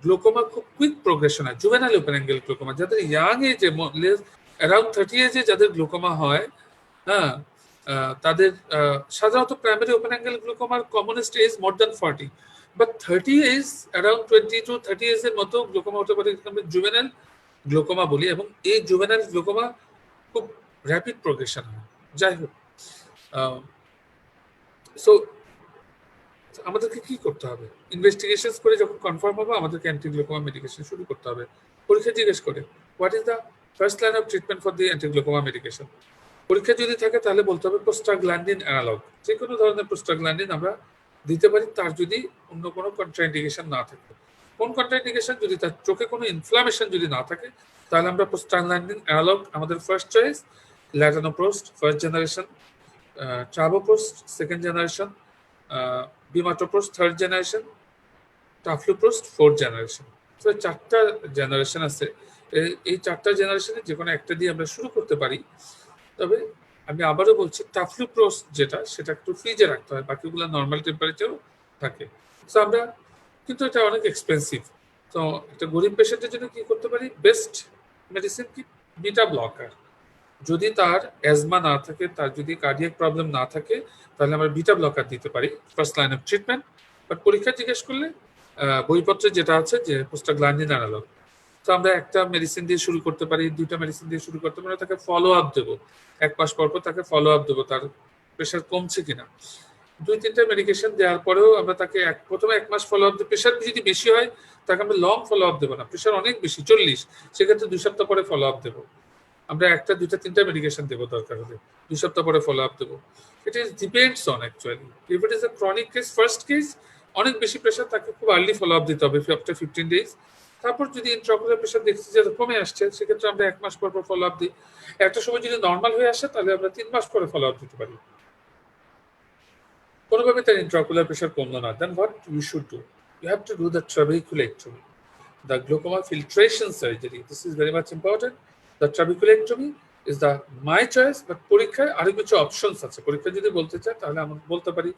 গ্লোকোমা খুব কুইক প্রোগ্রেশন হয়, জুভেনাইল ওপেন অ্যাঙ্গেল গ্লোকোমা, যাদের ইয়াং এজে অ্যারাউন্ড 30 এজে যাদের গ্লোকোমা হয়, হ্যাঁ, তাদের সাধারণত প্রাইমারি ওপেন অ্যাঙ্গেল গ্লুকোমার commonest age more than 40, but 30 age around 20 to 30 এর মতো গ্লুকোমা হতে পারে, আমরা জুভেনাইল গ্লুকোমা বলি, এবং এই জুভেনাইল গ্লুকোমা খুব র্যাপিড প্রোগ্রেশন হয়। যাই হোক, সো আমাদেরকে কি করতে হবে? ইনভেস্টিগেশন করে যখন কনফার্ম হবে, আমাদেরকে অ্যান্টি গ্লুকোমা মেডিকেশন শুরু করতে হবে। পরীক্ষা জিজ্ঞেস করে what is the first line of treatment for the anti glaucoma medication. পরীক্ষা যদি থাকে তাহলে বলতে হবে প্রোস্টাগ্ল্যান্ডিন অ্যানালগ, যে কোনো ধরনের প্রোস্টাগ্ল্যান্ডিন আমরা দিতে পারি, তার যদি অন্য কোনো কন্ট্রাইন্ডিকেশন না থাকে। কোন কন্ট্রাইন্ডিকেশন? যদি তার চোখে কোনো ইনফ্লামেশন যদি না থাকে, তাহলে আমরা প্রোস্টাগ্ল্যান্ডিন অ্যানালগ আমাদের first choice, latanoprost first generation, travoprost second generation, bimatoprost third generation, tafluprost fourth generation. তো 4টা জেনারেশন আছে। এই 4টা জেনারেশনে যে কোনো একটা দিয়ে আমরা শুরু করতে পারি। তবে আমি আবারও বলছি, টাফলুপ্রোস্ট যেটা, সেটা একটু ফ্রিজে রাখতে হয়, বাকিগুলো নর্মাল টেম্পারেচারও থাকে। তো আমরা কিন্তু এটা অনেক এক্সপেন্সিভ। তো একটা গরিব পেশেন্টের জন্য কি করতে পারি? বেস্ট মেডিসিন কি? Beta blocker. যদি তার অ্যাজমা না থাকে, তার যদি কার্ডিয়াক প্রবলেম না থাকে, তাহলে আমরা বিটা ব্লকার দিতে পারি first line of treatment. But পরীক্ষা জিজ্ঞেস করলে বইপত্রে যেটা আছে যে প্রোস্টাগ্ল্যান্ডিন অ্যানালগ, তো আমরা একটা মেডিসিন দিয়ে শুরু করতে পারি, 2টা মেডিসিন দিয়ে শুরু করতে পারি, তাকে ফলো আপ দেবো, 1 মাস পর পর তাকে ফলো আপ দেবো, তার প্রেশার কমছে কিনা। 2-3টা মেডিকেশন দেওয়ার পরেও আমরা তাকে প্রথমে 1 মাস ফলো আপ দেবো। প্রেশার যদি বেশি হয় তাকে আমরা লং ফলো আপ দেবো না, প্রেশার অনেক বেশি 40, সেক্ষেত্রে 2 সপ্তাহ পরে ফলো আপ দেবো। আমরা 1টা 2টা 3টা মেডিকেশন দেবো, দরকার হলে 2 সপ্তাহ পরে ফলো আপ দেবো। It is depends on actually. If it is a chronic case, first case, অনেক বেশি প্রেশার, তাকে খুব আর্লি ফলো আপ দিতে হবে আফটার 15 ডেজ। তারপর যদি ইন্ট্রাকুলার প্রেশার দেখছি যে কমে আসছে, সেক্ষেত্রে আমরা 1 মাস পর পর ফলো আপ দিই। একটা সময় যদি নর্মাল হয়ে আসে, তাহলে আমরা 3 মাস পরে ফলো আপ দিতে পারি। কোনোভাবে তার ইন্ট্রাকুলার প্রেশার কমলো না, then what you should do? You have to do the trabeculectomy, the glaucoma filtration surgery. This is very much important. The trabeculectomy is the my choice, but পরীক্ষায় আরো কিছু options আছে। পরীক্ষা যদি বলতে চায় তাহলে আমরা বলতে পারি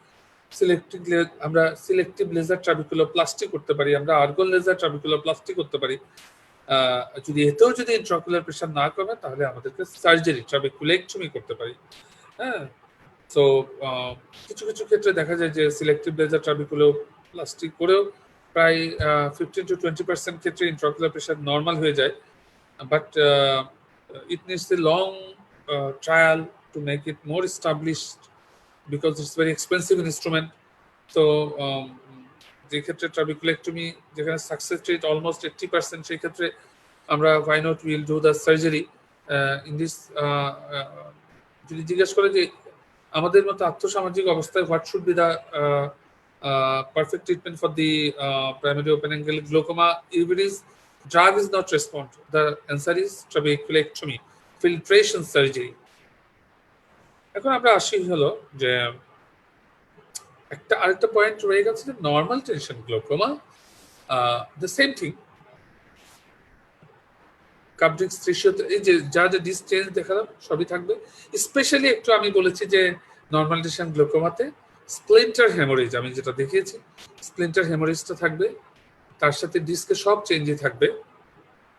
আমরা সিলেক্টিভ লেজার ট্রাবিকুলোপ্লাস্টি করতে পারি, আমরা আর্গন লেজার ট্রাবিকুলোপ্লাস্টি করতে পারি। যদি এতেও যদি ইন্ট্রাকুলার প্রেশার না কমে, তাহলে আমাদেরকে সার্জারি ট্রাবেকুলেক্টমি করতে পারি। হ্যাঁ, সো কিছু কিছু ক্ষেত্রে দেখা যায় যে সিলেক্টিভ লেজার ট্রাবিকুলো প্লাস্টিক করেও প্রায় 15 to 20% ক্ষেত্রে ইন্ট্রাকুলার প্রেশার নর্মাল হয়ে যায়, but it needs a long trial to make it more established because it's very expensive instrument. তো যে ক্ষেত্রে ট্রাবিকুলেক্টমি যেখানে সাকসেস রেট অলমোস্ট 80%, সেই ক্ষেত্রে আমরা why not we'll do the surgery in this. যদি জিজ্ঞেস করে যে আমাদের মতো আর্থসামাজিক অবস্থায় what should be the perfect treatment for the primary open angle glaucoma, if it is drug is not respond, the answer is trabeculectomy, filtration surgery. এখন আমরা আসি হলো যে একটা আরেকটা পয়েন্ট রয়ে গেছে যে normal tension glaucoma, the same thing cup disc রেশিওতে এই যে যা যা ডিসটেন্স দেখালাম সবই থাকবে। স্পেশালি একটু আমি বলেছি যে নর্মাল টেনশন গ্লোকোমাতে স্প্লিন্টার হেমোরেজ, আমি যেটা দেখিয়েছি স্প্লিন্টার হেমোরেজটা থাকবে, তার সাথে ডিস্কের সব চেঞ্জই থাকবে,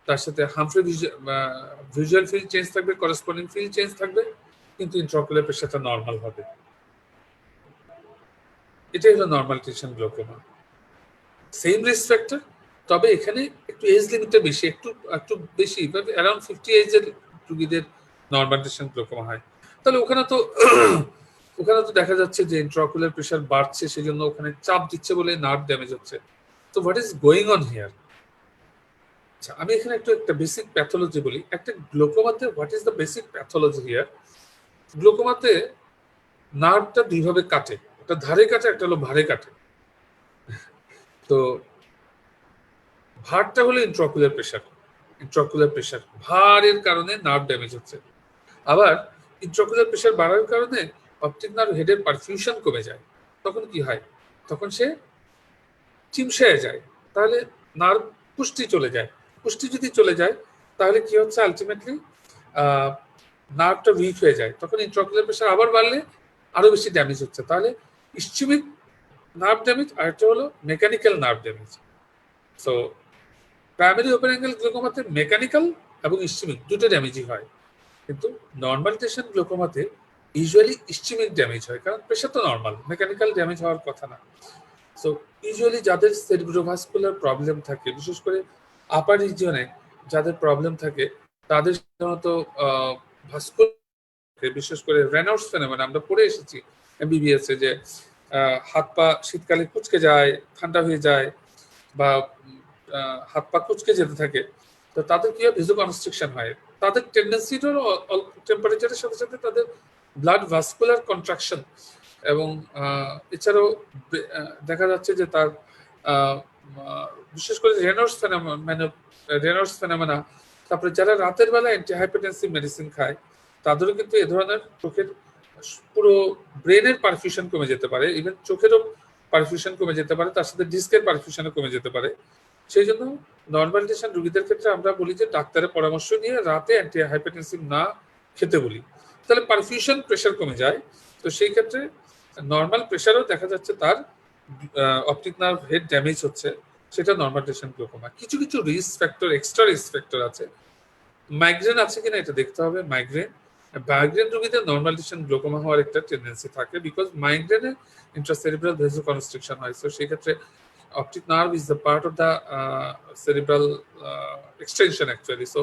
তার সাথে হামফ্রি ভিজুয়াল ফিল্ড চেঞ্জ থাকবে, করেসপন্ডিং ফিল্ড চেঞ্জ থাকবে, কিন্তু ইন্ট্রাকুলার প্রেশারটা নর্মাল হবে। এটাই হলো normal tension glaucoma, same risk factor, তবে এখানে একটু এজ লিমিটটা বেশি, একটু বেশি, অ্যারাউন্ড 50 এজের রোগীদের নর্মাল টেনশন গ্লোকোমা হয়। তাহলে ওখানে তো দেখা যাচ্ছে যে ইন্ট্রাকুলার প্রেশার বাড়ছে, সেই জন্য ওখানে চাপ দিচ্ছে বলে নার্ভ ড্যামেজ হচ্ছে। তো what is going on here? আচ্ছা, আমি এখানে একটা বেসিক প্যাথোলজি বলি। একটা গ্লোকোমাতে what is the basic pathology here? গ্লোকোমাতে নার্ভটা দুইভাবে কাটে, একটা ধারে কাটে, একটা হলো ভারে কাটে। তো ভারটা হলো ইন্ট্রাকুলার প্রেশার, ভারের কারণে নার্ভ ড্যামেজ হচ্ছে। আবার ইন্ট্রাকুলার প্রেশার বাড়ার কারণে অপটিক নার্ভ হেডের পারফিউশন কমে যায়। তখন কি হয়? তখন সে চিমসেয়ে যায়, তাহলে নার্ভ পুষ্টি চলে যায়। পুষ্টি যদি চলে যায় তাহলে কি হচ্ছে? আলটিমেটলি নার্ভটা উইক হয়ে যায়। তখন ইন্ট্রাকুলার প্রেশার আবার বাড়লে আরো বেশি ড্যামেজ হচ্ছে। তাহলে ইসচিমিক নার্ভ ড্যামেজ, আর একটা হলো mechanical nerve damage. So primary open angle গ্লোকোমাতে মেকানিক্যাল এবং ইসচিমিক দুটো ড্যামেজই হয়, কিন্তু নর্মাল টেনশন গ্লোকোমাতে ইউজুয়ালি ইসচিমিক ড্যামেজ হয়, কারণ প্রেশার তো নর্মাল, মেকানিক্যাল ড্যামেজ হওয়ার কথা না। সো ইউজুয়ালি যাদের সেরিব্রোভাস্কুলার প্রবলেম থাকে, বিশেষ করে আপার রিজিয়নে যাদের প্রবলেম থাকে, তাদের সাধারণত ভাস্কুলার, বিশেষ করে রেনল্ডস ফেনোমেনন আমরা পড়ে এসেছি এমবিবিএস এ, যে হাত পা শীতকালে কুঁচকে যায়, ঠান্ডা হয়ে যায়, বা হাত পা কুঁচকে যেতে থাকে, তো তাদের কি হয়? ভেজোকনস্ট্রিকশন হয়। তাদের টেন্ডেন্সিটা টেম্পারেচারের সাথে সাথে তাদের ব্লাড ভাস্কুলার কন্ট্রাকশন, এবং এছাড়াও দেখা যাচ্ছে যে তার বিশেষ করে রেনল্ডস ফেনোমেনা, তারপরে যারা রাতের বেলা অ্যান্টিহাইপারটেনসিভ মেডিসিন খায়, তাদেরও কিন্তু এ ধরনের চোখের পুরো ব্রেনের পারফিউশন কমে যেতে পারে, ইভেন চোখেরও পারফিউশন কমে যেতে পারে, তার সাথে ডিস্কের পারফিউশনও কমে যেতে পারে। সেই জন্য নর্মাল টেনশন রোগীদের ক্ষেত্রে আমরা বলি যে ডাক্তারের পরামর্শ নিয়ে রাতে অ্যান্টিহাইপারটেনসিভ না খেতে বলি, তাহলে পারফিউশন প্রেশার কমে যায়। তো সেই ক্ষেত্রে নর্মাল প্রেশারও দেখা যাচ্ছে তার অপটিক নার্ভ হেড ড্যামেজ হচ্ছে, সেটা নর্মাল টেনশন গ্লোকোমা। কিছু কিছু risk factor, extra risk factor আছে। মাইগ্রেন আছে কিনা এটা দেখতে হবে। মাইগ্রেন রোগীদের নর্মাল টেনশন গ্লোকোমা হওয়ার একটা টেন্ডেন্সি থাকে, বিকজ মাইগ্রেনে ইন্ট্রাসেরিব্রাল ভেজোকনস্ট্রিকশন হয়। সো সেই ক্ষেত্রে optic nerve is the part of the cerebral extension actually, so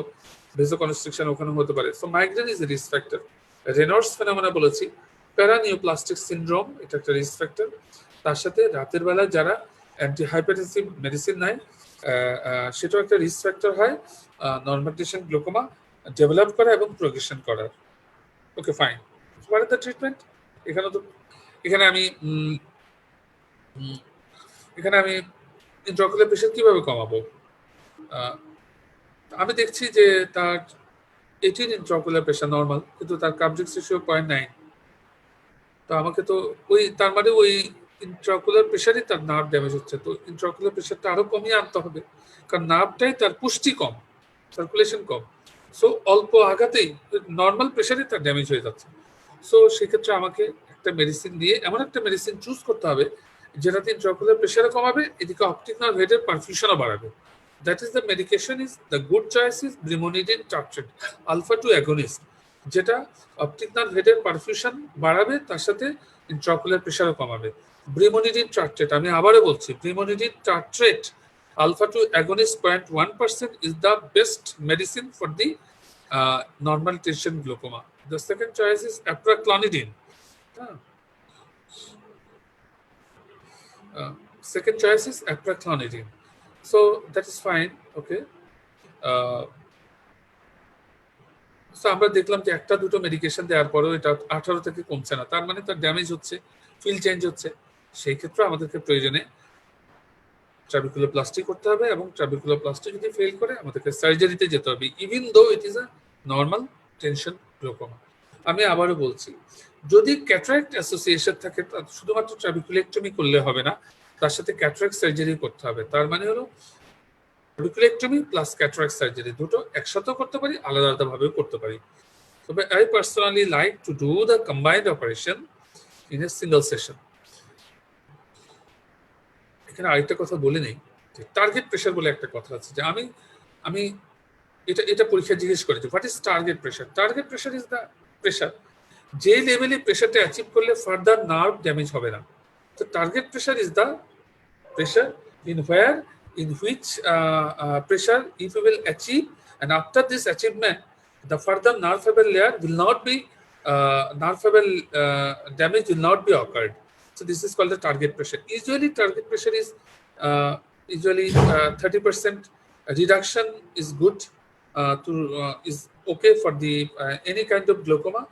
vasoconstriction ওখানে হতে পারে। So migraine is a risk factor. Raynaud's phenomena বলেছি, paraneoplastic syndrome এটা একটা রিস্ক ফ্যাক্টর। তার সাথে রাতের বেলা যারা অ্যান্টিহাইপারটেনসিভ মেডিসিন নেয়, সেটাও একটা রিস্ক ফ্যাক্টর হয় নর্মাল টেনশন গ্লোকোমা ডেভেলপ করা এবং প্রোগ্রেশন করার। Okay, fine. What are the treatment? এখানে আমি ইন্ট্রাকুলার প্রেশার কিভাবে কমাবো? আমি দেখছি যে তার 18 ইন্ট্রাকুলার প্রেশার নর্মাল, কিন্তু তার কাবজিক্স রেশিও 0.9। তো আমাকে তো তার মানে ওই ইন্ট্রাকুলার প্রেশারই তার নার্ভ ড্যামেজ হচ্ছে। তো ইন্ট্রাকুলার প্রেশারটা আরো কমিয়ে আনতে হবে, কারণ নার্ভটাই তার পুষ্টি কম, সার্কুলেশন কম। সো অল্প আঘাতেই নর্মাল প্রেশারই তার ড্যামেজ হয়ে যাচ্ছে। সো সেক্ষেত্রে আমাকে একটা মেডিসিন দিয়ে, এমন একটা মেডিসিন চুজ করতে হবে যেটাতে ইন্ট্রাকুলার প্রেশারও কমাবে, এদিকে অপটিক নার্ভ হেডের পারফিউশনও বাড়াবে। That is the medication, is the good choice is brimonidine tartrate alpha 2 agonist, যেটা অপটিক নার্ভ হেডের পারফিউশন বাড়াবে, তার সাথে ইন্ট্রাকুলার প্রেশারও কমাবে। ব্রিমোনিডিন টার্ট্রেট, আমি আবারও বলছি, ব্রিমোনিডিন টার্ট্রেট alpha 2 agonist 0.1% is the best medicine for the normal tension glaucoma. The second choice is apraclonidine. Second choice is apraclonidine. So that is fine. Okay. So আমরা দেখলাম যে একটা দুটো মেডিকেশন দেওয়ার পরেও এটা 18 থেকে কমছে না, তার মানে তার ড্যামেজ হচ্ছে, ফিল চেঞ্জ হচ্ছে। সেই ক্ষেত্রে আমাদেরকে প্রয়োজনে ট্রাবিকুলোপ্লাস্টি করতে হবে, এবং ট্রাবিকুলোপ্লাস্টি যদি ফেল করে আমাদেরকে সার্জারিতে যেতে হবে, even though it is a normal tension glaucoma. আমি আবারও বলছি, যদি ক্যাটারাক্ট অ্যাসোসিয়েশন থাকে শুধুমাত্র ট্রাবিকুলেক্টমি করলে হবে না, তার সাথে ক্যাটারাক্ট সার্জারি করতে হবে। তার মানে হলো ট্রাবিকুলেক্টমি প্লাস ক্যাটারাক্ট সার্জারি দুটো একসাথেও করতে পারি, আলাদা আলাদাভাবেও করতে পারি। তবে I personally like to do the combined operation in a single session. এখানে আরেকটা কথা বলে নেই, যে টার্গেট প্রেশার বলে একটা কথা আছে, যে আমি আমি এটা এটা পরীক্ষা জিজ্ঞেস করেছি, what is target pressure? Target pressure is the pressure যে লেভেলে প্রেশারটা অ্যাচিভ করলে ফার্দার নার্ভ ড্যামেজ হবে না। তো target pressure is the pressure in which pressure if you will achieve, and after this achievement the further nerve fiber layer will not be nerve fiber damage will not be occurred. So this is called the target pressure. Usually target pressure is 30% reduction is good, is okay for the any kind of glaucoma.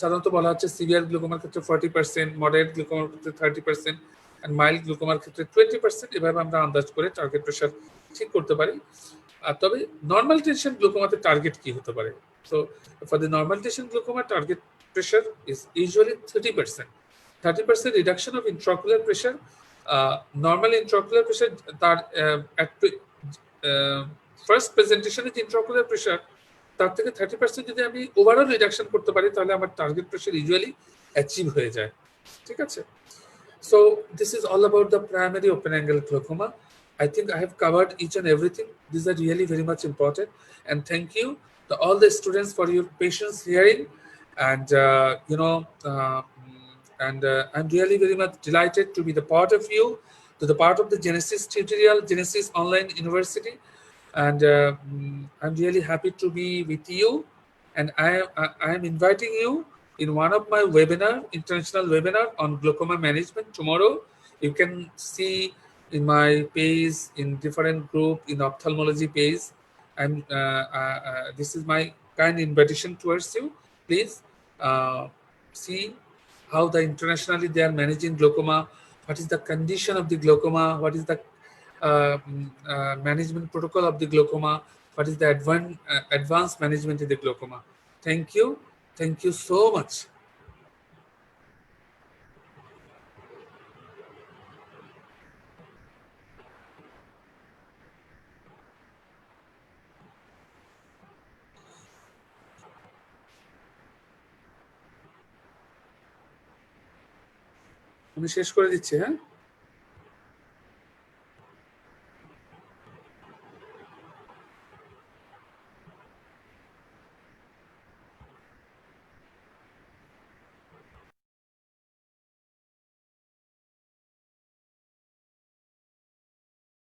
সাধারণত বলা হচ্ছে severe গ্লুকোমার ক্ষেত্রে 40%, moderate গ্লুকোমার ক্ষেত্রে 30%, and mild গ্লুকোমার ক্ষেত্রে 20%। এভাবে আমরা আন্দাজ করে টার্গেট প্রেশার ঠিক করতে পারি। আর তবে নর্মাল টেনশন গ্লুকোমাতে টার্গেট কি হতে পারে? So for the normal tension glaucoma target pressure is usually 30%। 30% reduction of intraocular pressure. Normal intraocular pressure তার ফার্স্ট প্রেজেন্টেশনে যে ইন্ট্রাকুলার প্রেশার, তার থেকে 30% যদি আমি ওভারঅল রিডাকশন করতে পারি, তাহলে আমার টার্গেট প্রেশার ইউজুয়ালি অ্যাচিভ হয়ে যায়। ঠিক আছে? So this is all about the primary open angle glaucoma. I think I have covered each and everything. These are really very much important, and thank you to all the students for your patience hearing, and I'm really very much delighted to be the part of you, to the part of the Genesis tutorial, Genesis Online University. And I'm really happy to be with you, and I am inviting you in one of my webinar, international webinar on glaucoma management tomorrow. You can see in my page, in different group, in ophthalmology page. This is my kind invitation towards you. Please see how the internationally they are managing glaucoma, what is the condition of the glaucoma, what is the management protocol of the glaucoma, what is the advanced management in the glaucoma. Thank you so much. আমি শেষ করে দিচ্ছি, হ্যাঁ।